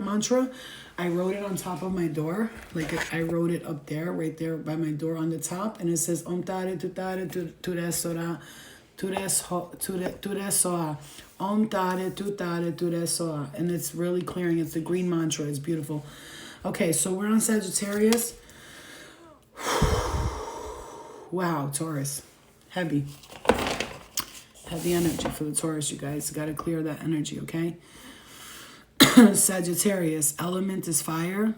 I wrote it on top of my door. Like I wrote it up there, right there by my door on the top. And it says, Om Tare Tutare Ture Sora Ture Soa. Om Tare Tutare Ture Soa. And it's really clearing. It's the green mantra. It's beautiful. Okay, so we're on Sagittarius. Wow, Taurus. Heavy energy for the Taurus, you guys. Got to clear that energy, okay? Sagittarius, element is fire.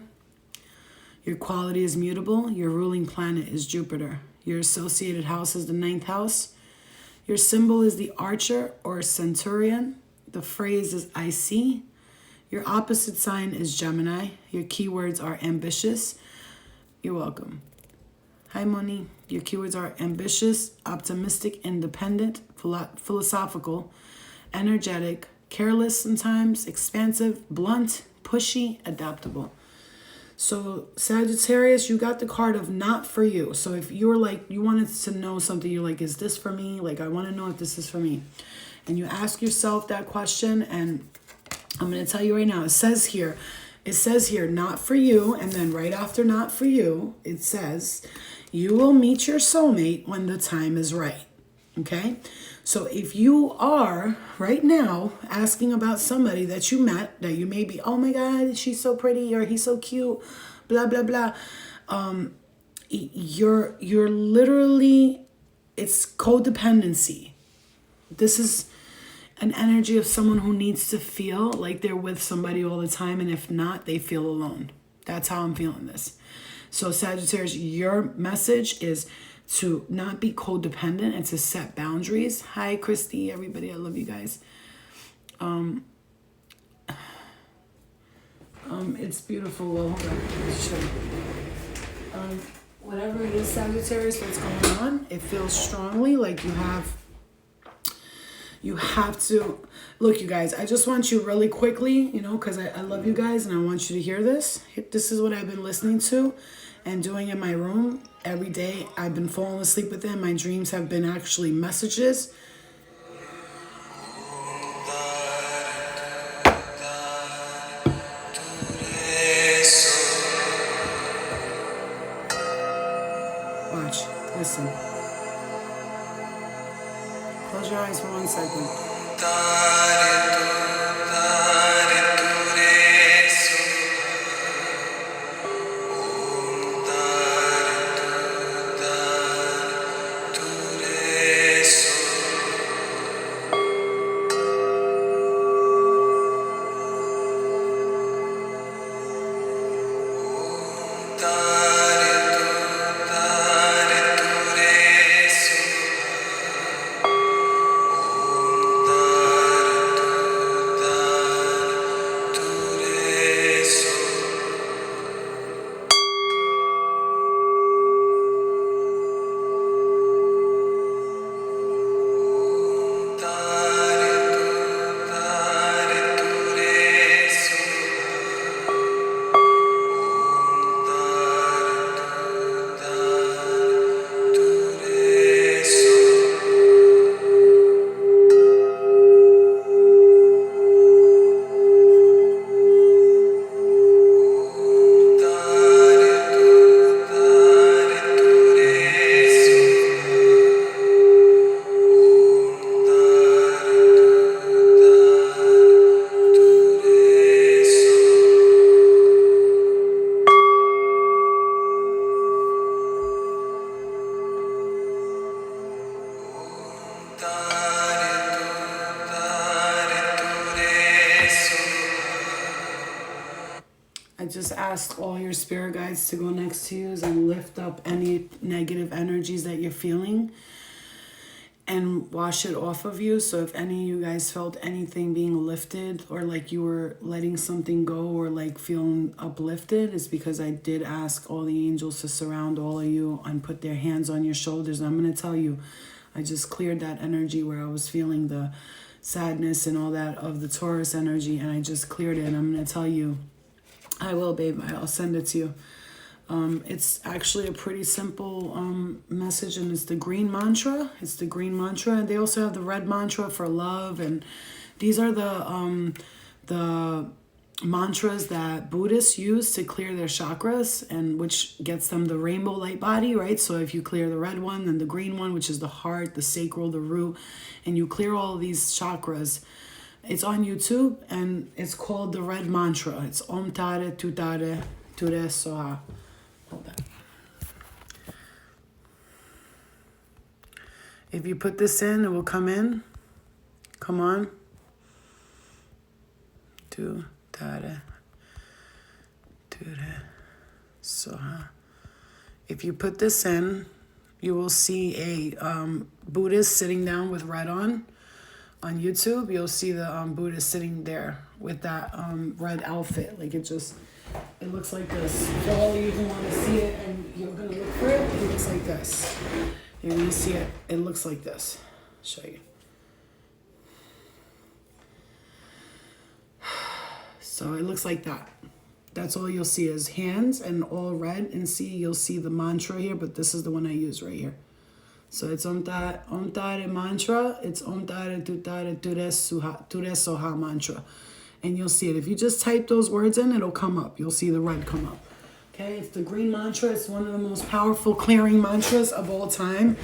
Your quality is mutable. Your ruling planet is Jupiter. Your associated house is the 9th house. Your symbol is the archer or centurion. The phrase is I see. Your opposite sign is Gemini. Your keywords are ambitious. You're welcome. Hi, Moni. Your keywords are ambitious, optimistic, independent, philosophical, energetic, careless sometimes, expansive, blunt, pushy, adaptable. So Sagittarius, you got the card of not for you. So if you're like, you wanted to know something, you're like, is this for me? Like, I want to know if this is for me. And you ask yourself that question, and I'm going to tell you right now, it says here, not for you. And then right after not for you, it says, you will meet your soulmate when the time is right. Okay? So if you are right now asking about somebody that you met, that you may be, oh my God, she's so pretty or he's so cute, blah, blah, blah. You're literally, it's codependency. This is an energy of someone who needs to feel like they're with somebody all the time. And if not, they feel alone. That's how I'm feeling this. So Sagittarius, your message is to not be codependent and to set boundaries. Hi, Christy, everybody. I love you guys. It's beautiful. Well, hold on. Show you. Whatever it is, Sagittarius, that's going on, it feels strongly like You have to, look, you guys, I just want you really quickly, you know, because I love you guys and I want you to hear this. This is what I've been listening to and doing in my room every day. I've been falling asleep with it. My dreams have been actually messages. Watch, listen. Close your eyes for 1 second. I just ask all your spirit guides to go next to you and lift up any negative energies that you're feeling and wash it off of you. So if any of you guys felt anything being lifted or like you were letting something go or like feeling uplifted, it's because I did ask all the angels to surround all of you and put their hands on your shoulders. And I'm going to tell you, I just cleared that energy where I was feeling the sadness and all that of the Taurus energy, and I just cleared it. And I'm going to tell you, I will, babe. I'll send it to you. It's actually a pretty simple message, and it's the green mantra. It's the green mantra, and they also have the red mantra for love. And these are the mantras that Buddhists use to clear their chakras, and which gets them the rainbow light body, right? So if you clear the red one, then the green one, which is the heart, the sacral, the root, and you clear all of these chakras. It's on YouTube, and it's called the red mantra. It's Om Tare Tutare Ture Soha. Hold on. If you put this in, it will come in. Come on. Tutare Ture Soha. If you put this in, you will see a Buddhist sitting down with red on. On YouTube, you'll see the Buddhist sitting there with that red outfit. Like it looks like this. For all of you who want to see it and you're going to look for it, it looks like this. You're going to see it. It looks like this. I'll show you. So it looks like that. That's all you'll see is hands and all red. And see, you'll see the mantra here, but this is the one I use right here. So it's Om Tare mantra. It's Om Tare Tutare Ture Soha mantra. And you'll see it. If you just type those words in, it'll come up. You'll see the red come up. Okay, it's the green mantra. It's one of the most powerful clearing mantras of all time.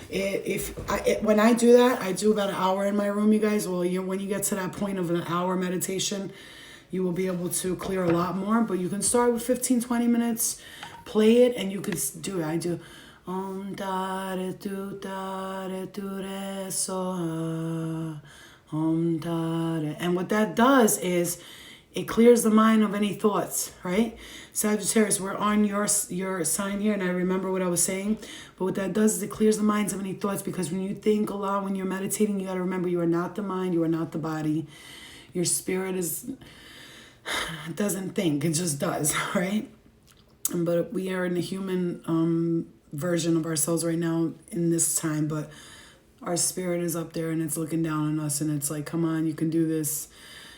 When I do that, I do about an hour in my room, you guys. Well, when you get to that point of an hour meditation, you will be able to clear a lot more. But you can start with 15, 20 minutes, play it, and you can do it. I do Om Tare Tutare Ture Soha Om Tare. And what that does is it clears the mind of any thoughts, right? Sagittarius, we're on your sign here, and I remember what I was saying. But what that does is it clears the minds of any thoughts, because when you think a lot, when you're meditating, you got to remember you are not the mind, you are not the body. Your spirit doesn't think, it just does, right? But we are in a human version of ourselves right now in this time. But Our spirit is up there and it's looking down on us, and it's like, come on, you can do this.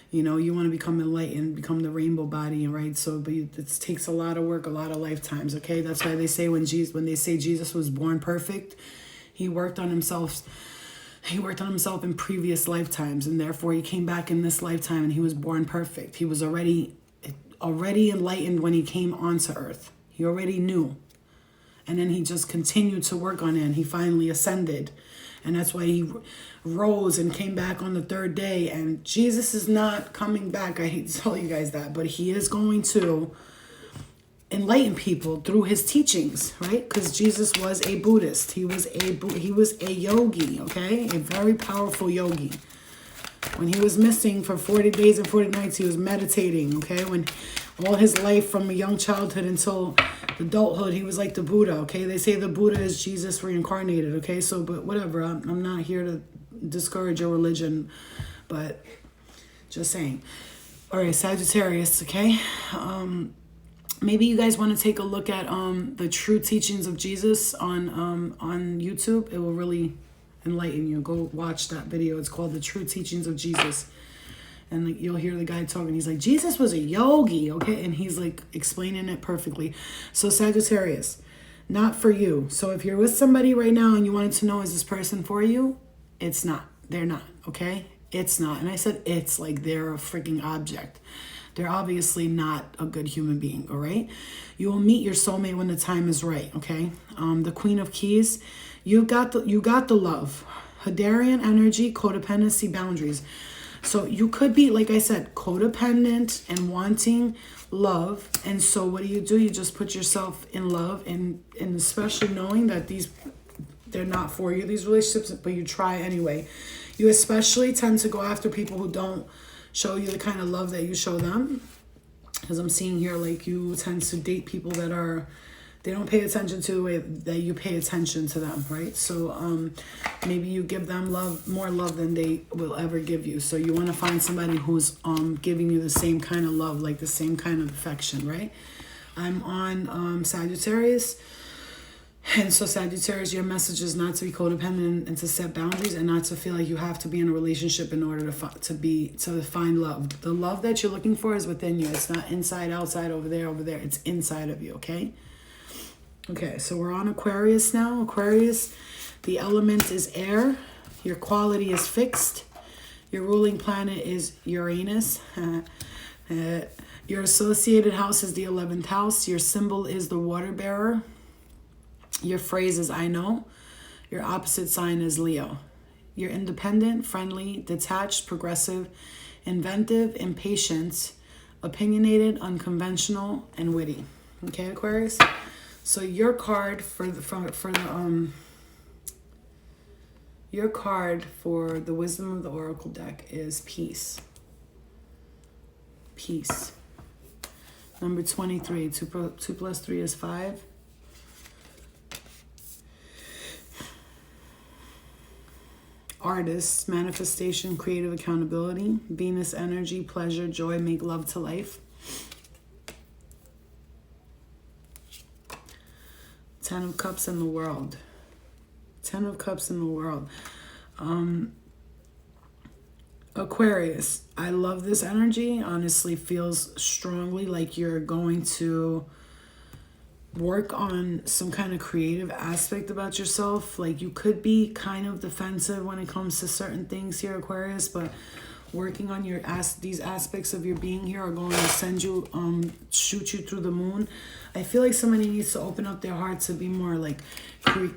You know, you want to become enlightened, become the rainbow body, right? So, but it takes a lot of work, a lot of lifetimes, okay? That's why they say when they say Jesus was born perfect, he worked on himself. He worked on himself in previous lifetimes, and therefore he came back in this lifetime and he was born perfect. He was already enlightened when he came onto earth. He already knew. And then he just continued to work on it, and he finally ascended. And that's why he rose and came back on the third day. And Jesus is not coming back. I hate to tell you guys that, but he is going to enlighten people through his teachings, right? Because Jesus was a Buddhist. He was a yogi, okay? A very powerful yogi. When he was missing for 40 days and 40 nights, he was meditating, okay? When all his life from a young childhood until adulthood, he was like the Buddha, okay? They say the Buddha is Jesus reincarnated, okay? So, but whatever, I'm not here to discourage your religion, but just saying. All right, Sagittarius, okay? Maybe you guys want to take a look at the true teachings of Jesus on YouTube. It will really enlighten you. Go watch that video. It's called The True Teachings of Jesus. And like, you'll hear the guy talking. He's like, Jesus was a yogi, okay? And he's like explaining it perfectly. So Sagittarius, not for you. So if you're with somebody right now and you wanted to know, is this person for you? It's not. They're not, okay? It's not. And I said it's like they're a freaking object. They're obviously not a good human being, all right? You will meet your soulmate when the time is right, okay? The Queen of Keys, you got the love. Hadarian energy, codependency, boundaries. So you could be, like I said, codependent and wanting love. And so what do? You just put yourself in love, and especially knowing that they're not for you, these relationships, but you try anyway. You especially tend to go after people who don't show you the kind of love that you show them. Because I'm seeing here, like, you tend to date people that they don't pay attention to the way that you pay attention to them, right? So maybe you give them more love than they will ever give you. So you want to find somebody who's giving you the same kind of love, like the same kind of affection, right? I'm on Sagittarius. And so Sagittarius, your message is not to be codependent and to set boundaries, and not to feel like you have to be in a relationship in order to find love. The love that you're looking for is within you. It's not inside, outside, over there. It's inside of you, okay? Okay, so we're on Aquarius now. Aquarius, the element is air. Your quality is fixed. Your ruling planet is Uranus. Your associated house is the 11th house. Your symbol is the water bearer. Your phrase is I know. Your opposite sign is Leo. You're independent, friendly, detached, progressive, inventive, impatient, opinionated, unconventional, and witty. Okay, Aquarius? So your card for the Wisdom of the Oracle deck is peace. Peace. Number 23. 2 plus 3 is 5. Artists, manifestation, creative accountability. Venus energy, pleasure, joy, make love to life. 10 of Cups in the world. 10 of Cups in the world. Aquarius, I love this energy. Honestly, feels strongly like you're going to work on some kind of creative aspect about yourself. Like, you could be kind of defensive when it comes to certain things here, Aquarius, but working on these aspects of your being here are going to send you, shoot you through the moon. I feel like somebody needs to open up their heart to be more like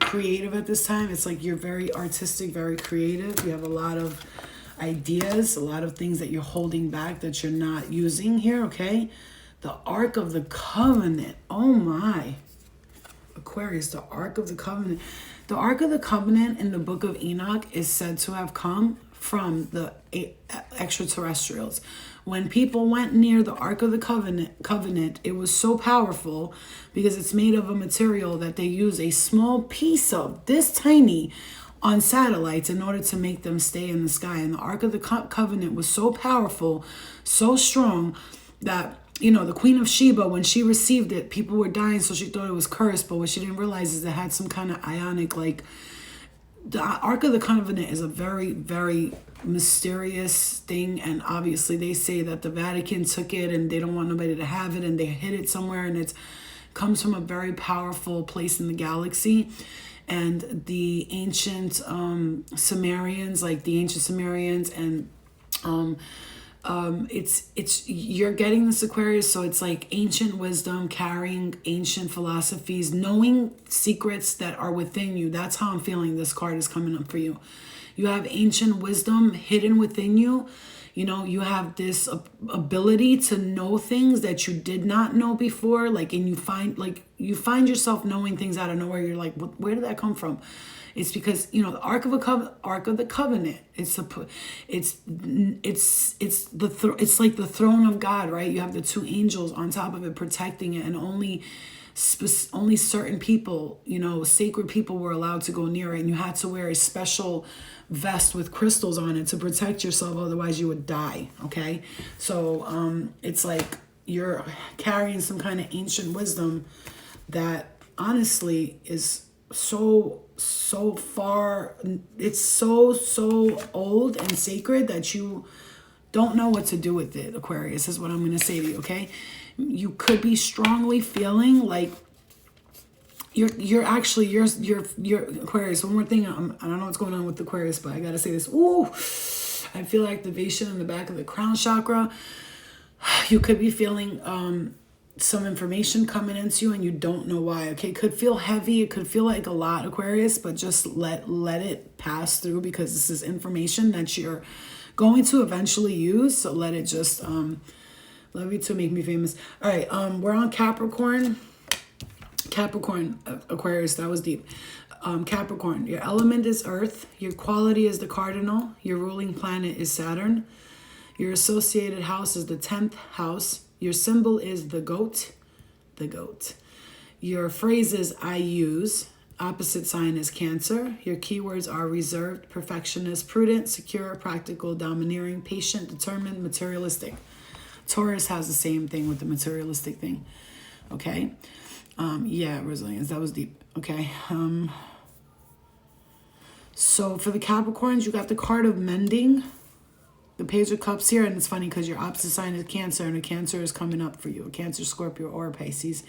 creative at this time. It's like you're very artistic, very creative. You have a lot of ideas, a lot of things that you're holding back that you're not using here, okay? The Ark of the Covenant. Oh my. Aquarius, the Ark of the Covenant. The Ark of the Covenant in the book of Enoch is said to have come from the extraterrestrials. When people went near the Ark of the Covenant, it was so powerful because it's made of a material that they use a small piece of, this tiny, on satellites in order to make them stay in the sky. And the Ark of the Covenant was so powerful, so strong, that, you know, the Queen of Sheba, when she received it, people were dying, so she thought it was cursed. But what she didn't realize is it had some kind of ionic, like, the Ark of the Covenant is a very, very mysterious thing, and obviously they say that the Vatican took it and they don't want nobody to have it, and they hid it somewhere, and it comes from a very powerful place in the galaxy. And the ancient Sumerians, like the ancient Sumerians, and it's you're getting this, Aquarius, so it's like ancient wisdom, carrying ancient philosophies, knowing secrets that are within you. That's how I'm feeling this card is coming up for you. You have ancient wisdom hidden within you. You know, you have this ability to know things that you did not know before, like, and you find yourself knowing things out of nowhere. You're like, where did that come from? It's because, you know, the Ark of the Covenant. It's like the throne of God, right? You have the two angels on top of it protecting it, and only certain people, you know, sacred people were allowed to go near it, and you had to wear a special vest with crystals on it to protect yourself, otherwise you would die. Okay, so it's like you're carrying some kind of ancient wisdom that honestly is so far, it's so old and sacred that you don't know what to do with it, Aquarius, is what I'm going to say to you. Okay, you could be strongly feeling like you're Aquarius. One more thing, I don't know what's going on with Aquarius, but I gotta say this. Ooh, I feel activation in the back of the crown chakra. You could be feeling some information coming into you and you don't know why. Okay, it could feel heavy, it could feel like a lot, Aquarius, but just let it pass through, because this is information that you're going to eventually use. So let it just love you to make me famous. All right, we're on Capricorn, Aquarius, that was deep. Capricorn, your element is earth, your quality is the cardinal, your ruling planet is Saturn, your associated house is the 10th house, your symbol is the goat, your phrase is I use, opposite sign is Cancer, your keywords are reserved, perfectionist, prudent, secure, practical, domineering, patient, determined, materialistic. Taurus has the same thing with the materialistic thing. Okay, yeah, resilience, that was deep. Okay, so for the Capricorns, you got the card of mending, the Page of Cups here, and it's funny because your opposite sign is Cancer, and a Cancer is coming up for you, a Cancer, Scorpio, or a Pisces,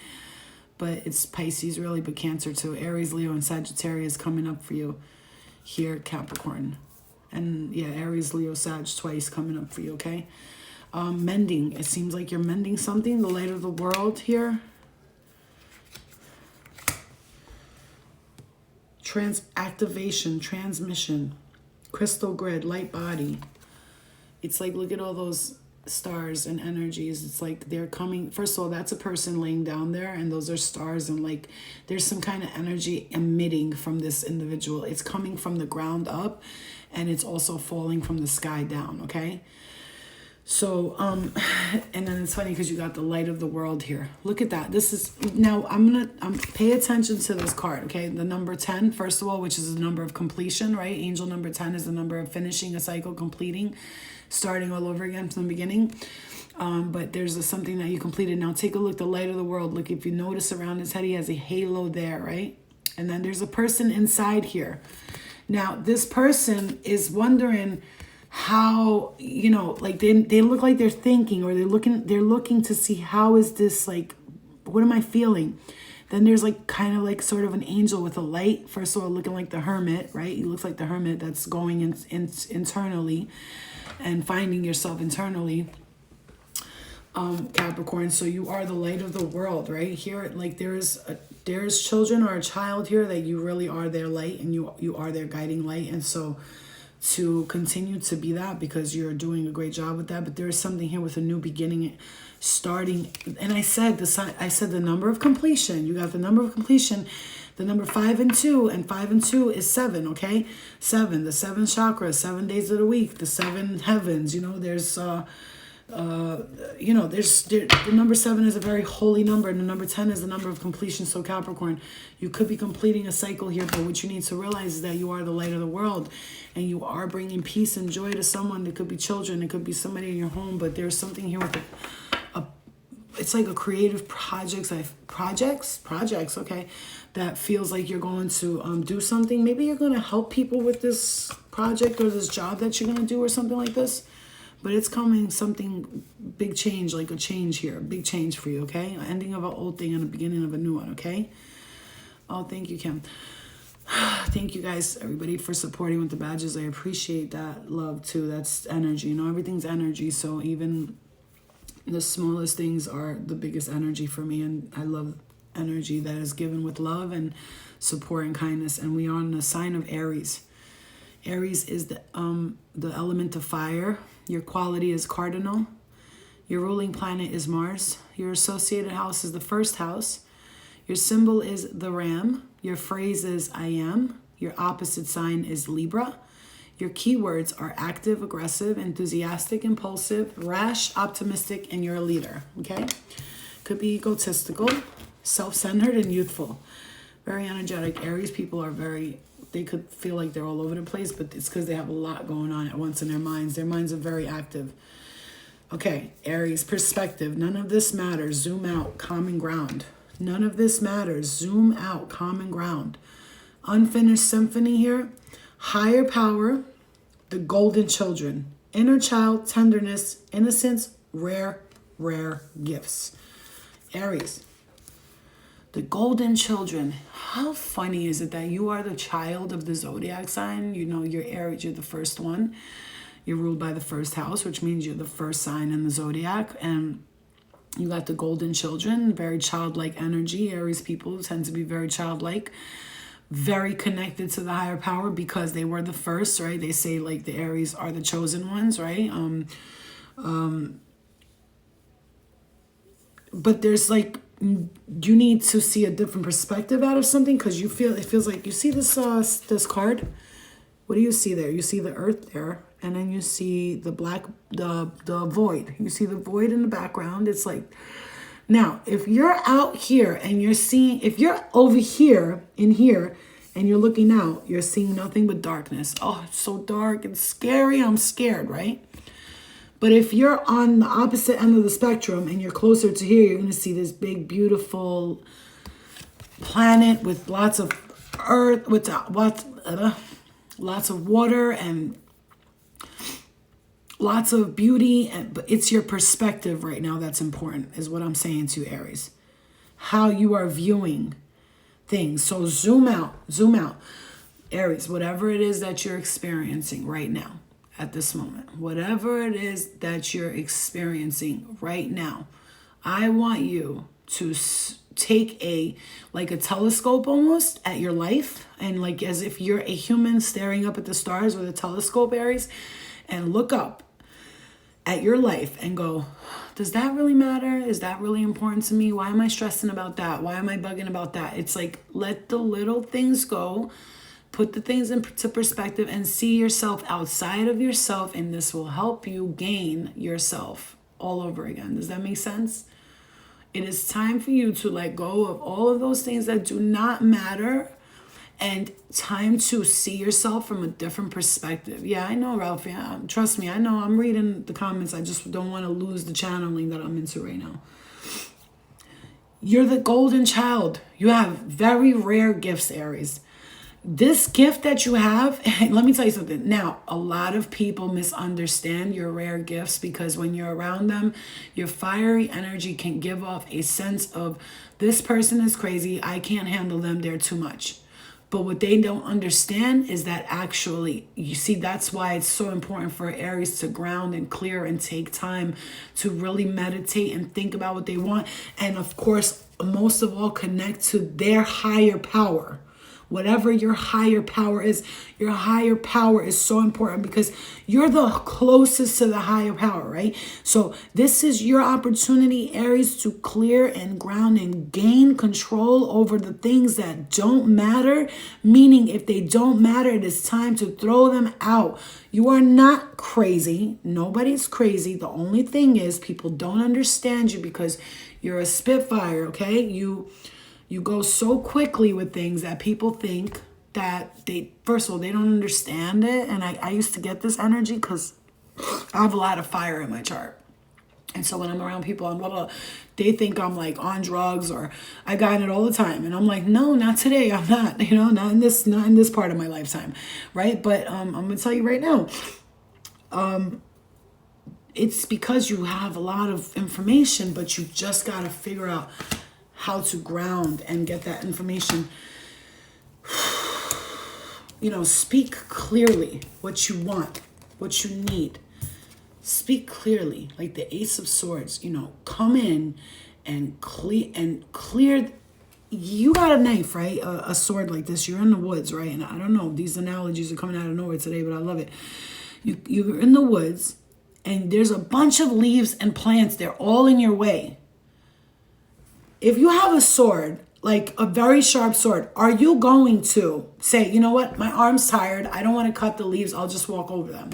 but it's Pisces really, but Cancer too. Aries, Leo, and Sagittarius coming up for you here, Capricorn, and yeah, Aries, Leo, Sag twice coming up for you. Okay, mending, it seems like you're mending something, the light of the world here. Activation, transmission, crystal grid, light body. It's like, look at all those stars and energies. It's like they're coming. First of all, that's a person laying down there, and those are stars, and like there's some kind of energy emitting from this individual. It's coming from the ground up, and it's also falling from the sky down. Okay, so and then it's funny because you got the light of the world here. Look at that. This is, now I'm pay attention to this card. Okay, the number 10, first of all, which is the number of completion, right? Angel number 10 is the number of finishing a cycle, completing, starting all over again from the beginning. But there's something that you completed. Now take a look, the light of the world. Look, if you notice around his head, he has a halo there, right? And then there's a person inside here. Now this person is wondering how, you know, like they look like they're thinking, or they're looking to see, how is this, like, what am I feeling? Then there's like kind of like sort of an angel with a light, first of all, looking like the hermit, right? He looks like the hermit that's going in internally and finding yourself internally, Capricorn. So you are the light of the world, right? Here, like there's children or a child here that you really are their light, and you are their guiding light. And so to continue to be that, because you're doing a great job with that. But there is something here with a new beginning, starting. And I said the number of completion. You got the number of completion, the number 5 and 2, and 5 and 2 is 7. Okay, 7, the 7 chakras, 7 days of the week, the 7 heavens. You know, there's the number 7 is a very holy number, and the number 10 is the number of completion. So Capricorn, you could be completing a cycle here, but what you need to realize is that you are the light of the world, and you are bringing peace and joy to someone. It could be children, it could be somebody in your home, but there's something here with it's like a creative projects, okay, that feels like you're going to do something. Maybe you're going to help people with this project or this job that you're going to do or something like this. But it's coming something, big change, like a change here, big change for you, okay? An ending of an old thing and a beginning of a new one, okay? Oh, thank you, Kim. Thank you guys, everybody, for supporting with the badges. I appreciate that love too. That's energy, you know, everything's energy. So even the smallest things are the biggest energy for me. And I love energy that is given with love and support and kindness. And we are on the sign of Aries. Aries is the element of fire. Your quality is cardinal. Your ruling planet is Mars. Your associated house is the first house. Your symbol is the ram. Your phrase is I am. Your opposite sign is Libra. Your keywords are active, aggressive, enthusiastic, impulsive, rash, optimistic, and you're a leader, okay? Could be egotistical, self-centered, and youthful. Very energetic. Aries people are they could feel like they're all over the place, but it's because they have a lot going on at once in their minds. Their minds are very active. Okay, Aries, perspective. None of this matters. Zoom out, common ground. None of this matters. Zoom out, common ground. Unfinished symphony here. Higher power, the golden children. Inner child, tenderness, innocence, rare gifts. Aries, the golden children. How funny is it that you are the child of the zodiac sign? You know, you're Aries, you're the first one. You're ruled by the first house, which means you're the first sign in the zodiac. And you got the golden children, very childlike energy. Aries people tend to be very childlike, very connected to the higher power because they were the first, right? They say like the Aries are the chosen ones, right? But there's like, you need to see a different perspective out of something because it feels like you see this card. What do you see there? You see the earth there, and then you see the the void. You see the void in the background. It's like, now, if you're out here and if you're over here in here and you're looking out, you're seeing nothing but darkness. Oh, it's so dark and scary. I'm scared, right? But if you're on the opposite end of the spectrum and you're closer to here, you're going to see this big, beautiful planet with lots of earth, with lots of water and lots of beauty. But it's your perspective right now that's important, is what I'm saying to you, Aries. How you are viewing things. So zoom out. Aries, whatever it is that you're experiencing right now, at this moment, whatever it is that you're experiencing right now, I want you to take a telescope almost at your life, and like as if you're a human staring up at the stars with a telescope, Aries, and look up at your life and go, does that really matter? Is that really important to me? Why am I stressing about that? Why am I bugging about that? It's like, let the little things go. Put the things into perspective and see yourself outside of yourself, and this will help you gain yourself all over again. Does that make sense? It is time for you to let go of all of those things that do not matter, and time to see yourself from a different perspective. Yeah, I know, Ralph. Yeah, trust me, I know. I'm reading the comments. I just don't want to lose the channeling that I'm into right now. You're the golden child. You have very rare gifts, Aries. This gift that you have, let me tell you something. Now, a lot of people misunderstand your rare gifts because when you're around them, your fiery energy can give off a sense of, this person is crazy, I can't handle them, they're too much. But what they don't understand is that actually, you see, that's why it's so important for Aries to ground and clear and take time to really meditate and think about what they want. And of course, most of all, connect to their higher power. Whatever your higher power is so important because you're the closest to the higher power, right? So this is your opportunity, Aries, to clear and ground and gain control over the things that don't matter. Meaning, if they don't matter, it is time to throw them out. You are not crazy. Nobody's crazy. The only thing is people don't understand you because you're a Spitfire, okay? You go so quickly with things that people think that first of all, they don't understand it. And I used to get this energy because I have a lot of fire in my chart. And so when I'm around people and blah, blah, they think I'm like on drugs or I got it all the time. And I'm like, no, not today. I'm not, not in this part of my lifetime. Right. But I'm going to tell you right now, it's because you have a lot of information, but you just got to figure out how to ground and get that information. Speak clearly what you want, what you need. Speak clearly, like the Ace of Swords, come in and clear. You got a knife, right? A sword like this. You're in the woods, right? And I don't know, these analogies are coming out of nowhere today, but I love it. You're in the woods and there's a bunch of leaves and plants. They're all in your way. If you have a sword, like a very sharp sword, are you going to say, you know what? My arm's tired. I don't want to cut the leaves. I'll just walk over them.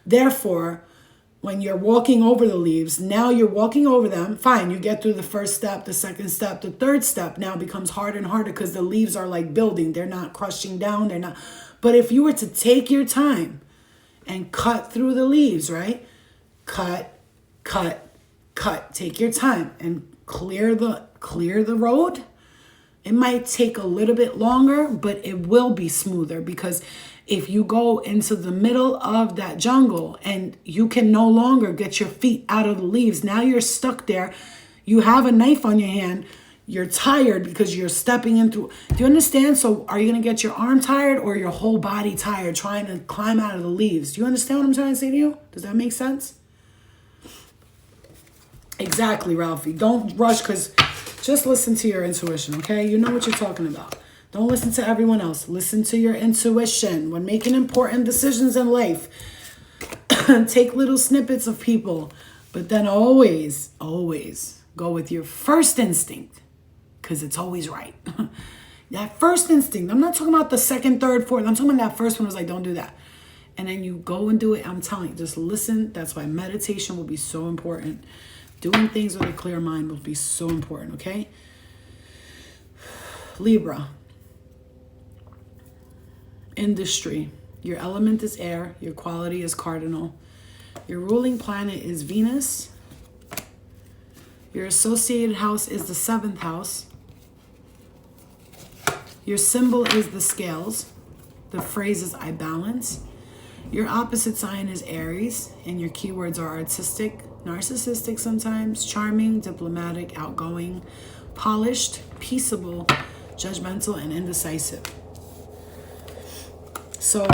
Therefore, when you're walking over the leaves, now you're walking over them. Fine, you get through the first step, the second step, the third step now becomes harder and harder because the leaves are like building. They're not crushing down. They're not. But if you were to take your time and cut through the leaves, right? Cut. Take your time and clear the road. It might take a little bit longer, but it will be smoother because if you go into the middle of that jungle and you can no longer get your feet out of the leaves, now you're stuck there. You have a knife on your hand. You're tired because you're stepping into. Do you understand? So are you going to get your arm tired or your whole body tired trying to climb out of the leaves? Do you understand what I'm trying to say to you? Does that make sense? Exactly, Ralphie. Don't rush because just listen to your intuition, okay? You know what you're talking about. Don't listen to everyone else. Listen to your intuition. When making important decisions in life, take little snippets of people, but then always go with your first instinct because it's always right. That first instinct. I'm not talking about the second, third, fourth. I'm talking about that first one was like, don't do that. And then you go and do it. I'm telling you, just listen. That's why meditation will be so important. Doing things with a clear mind will be so important, okay? Libra. Industry. Your element is air. Your quality is cardinal. Your ruling planet is Venus. Your associated house is the 7th house. Your symbol is the scales. The phrase is I balance. Your opposite sign is Aries. And your keywords are artistic, narcissistic sometimes, charming, diplomatic, outgoing, polished, peaceable, judgmental, and indecisive. So,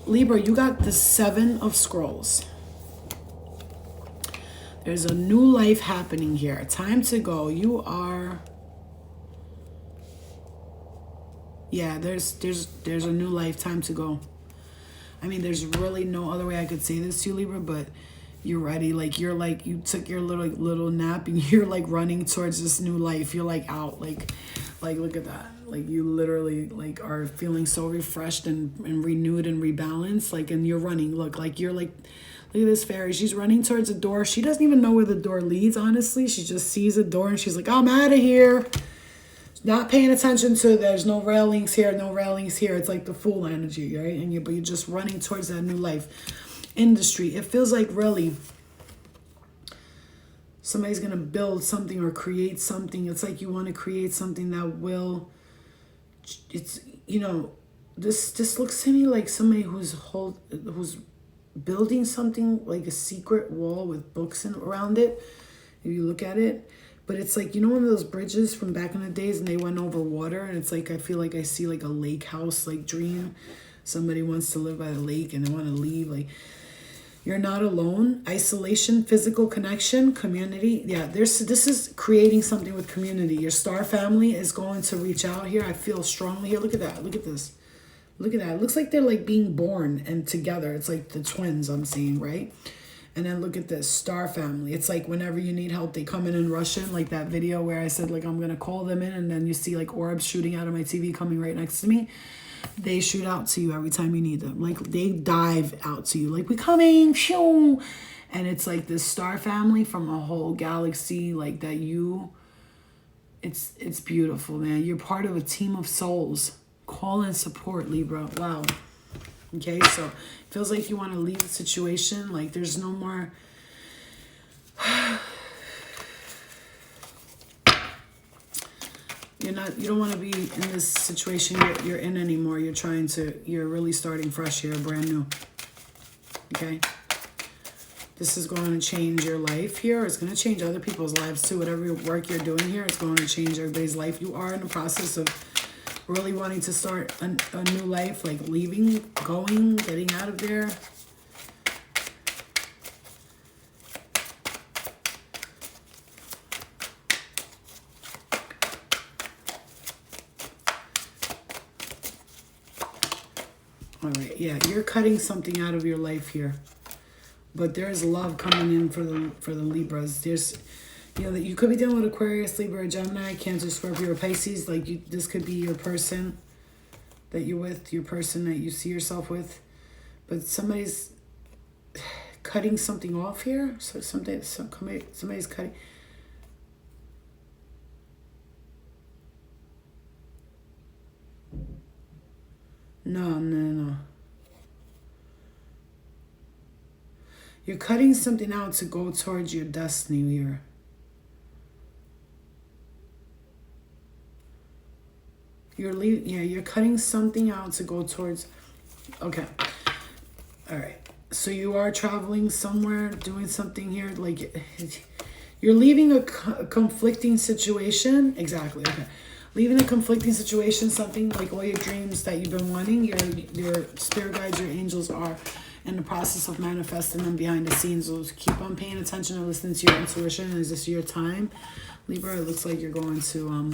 Libra, you got the 7 of Scrolls. There's a new life happening here. Time to go. You are... Yeah, there's a new life. Time to go. I mean, there's really no other way I could say this to you, Libra, but you're ready. Like, you're like, you took your little nap and you're like running towards this new life. You're like out, like look at that. Like, you literally like are feeling so refreshed and renewed and rebalanced. Like, and you're running. Look at this fairy. She's running towards a door. She doesn't even know where the door leads, honestly. She just sees a door and she's like, I'm out of here. Not paying attention to there's no railings here, no railings here. It's like the Fool energy, right? And but you're just running towards that new life. Industry. It feels like really somebody's going to build something or create something. It's like you want to create something that will, it's, this looks to me like somebody who's building something like a secret wall with books around it. If you look at it, but it's like, one of those bridges from back in the days and they went over water and it's like, I feel like I see like a lake house, like dream. Somebody wants to live by the lake and they want to leave. Like, you're not alone. Isolation, physical connection, community. Yeah, this is creating something with community. Your star family is going to reach out here. I feel strongly here. Look at that. Look at this. Look at that. It looks like they're like being born and together. It's like the twins I'm seeing, right? And then look at this, star family. It's like whenever you need help, they come in and rush in. Like that video where I said, like, I'm going to call them in. And then you see like orbs shooting out of my TV coming right next to me. They shoot out to you every time you need them. Like, they dive out to you. Like, we coming, shoo. And it's like this star family from a whole galaxy, like that it's beautiful, man. You're part of a team of souls. Call and support, Libra. Wow. Okay, so it feels like you want to leave the situation. Like, there's no more... You don't want to be in this situation you're in anymore. You're really starting fresh here, brand new. Okay? This is going to change your life here. It's going to change other people's lives too. Whatever work you're doing here, it's going to change everybody's life. You are in the process of really wanting to start a new life, like leaving, going, getting out of there. All right, yeah, you're cutting something out of your life here. But there's love coming in for the Libras. There's, that you could be dealing with Aquarius, Libra, Gemini, Cancer, Scorpio, or Pisces. Like this could be your person that you're with, your person that you see yourself with. But somebody's cutting something off here. So somebody's cutting. No. You're cutting something out to go towards your destiny here. You're cutting something out to go towards. Okay. All right. So you are traveling somewhere, doing something here. Like you're leaving a conflicting situation. Exactly. Okay. Leaving a conflicting situation, something like all your dreams that you've been wanting. Your spirit guides, your angels are in the process of manifesting them behind the scenes. So keep on paying attention and listening to your intuition. Is this your time, Libra? It looks like you're going to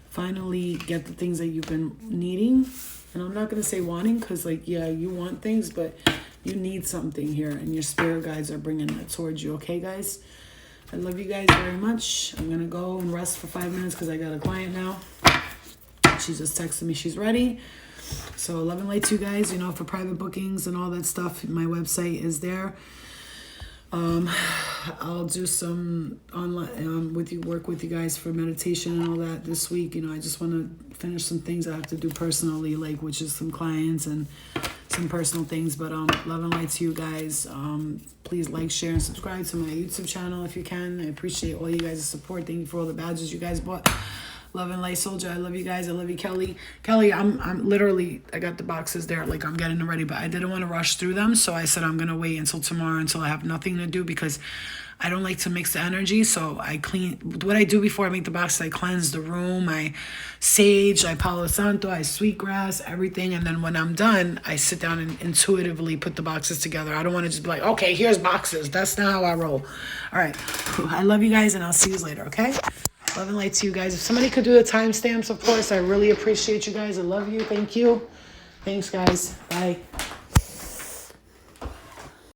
finally get the things that you've been needing. And I'm not going to say wanting because, you want things, but you need something here. And your spirit guides are bringing that towards you. Okay, guys? I love you guys very much. I'm going to go and rest for 5 minutes because I got a client now. She just texted me she's ready. So love and light to you guys. For private bookings and all that stuff, my website is there. I'll do some online work with you guys for meditation and all that this week. I just want to finish some things I have to do personally, which is some clients and some personal things. But love and light to you guys. Please like, share, and subscribe to my YouTube channel if you can. I appreciate all you guys' support. Thank you for all the badges you guys bought. Love and light, Soldier. I love you guys. I love you, Kelly. Kelly, I'm literally, I got the boxes there. I'm getting them ready, but I didn't want to rush through them. So I said I'm going to wait until tomorrow until I have nothing to do because I don't like to mix the energy. So I clean, what I do before I make the boxes, I cleanse the room. I sage, I Palo Santo, I sweetgrass, everything. And then when I'm done, I sit down and intuitively put the boxes together. I don't want to just be like, okay, here's boxes. That's not how I roll. All right. I love you guys and I'll see you later, okay? Love and light to you guys. If somebody could do the timestamps, of course, I really appreciate you guys. I love you. Thank you. Thanks, guys. Bye.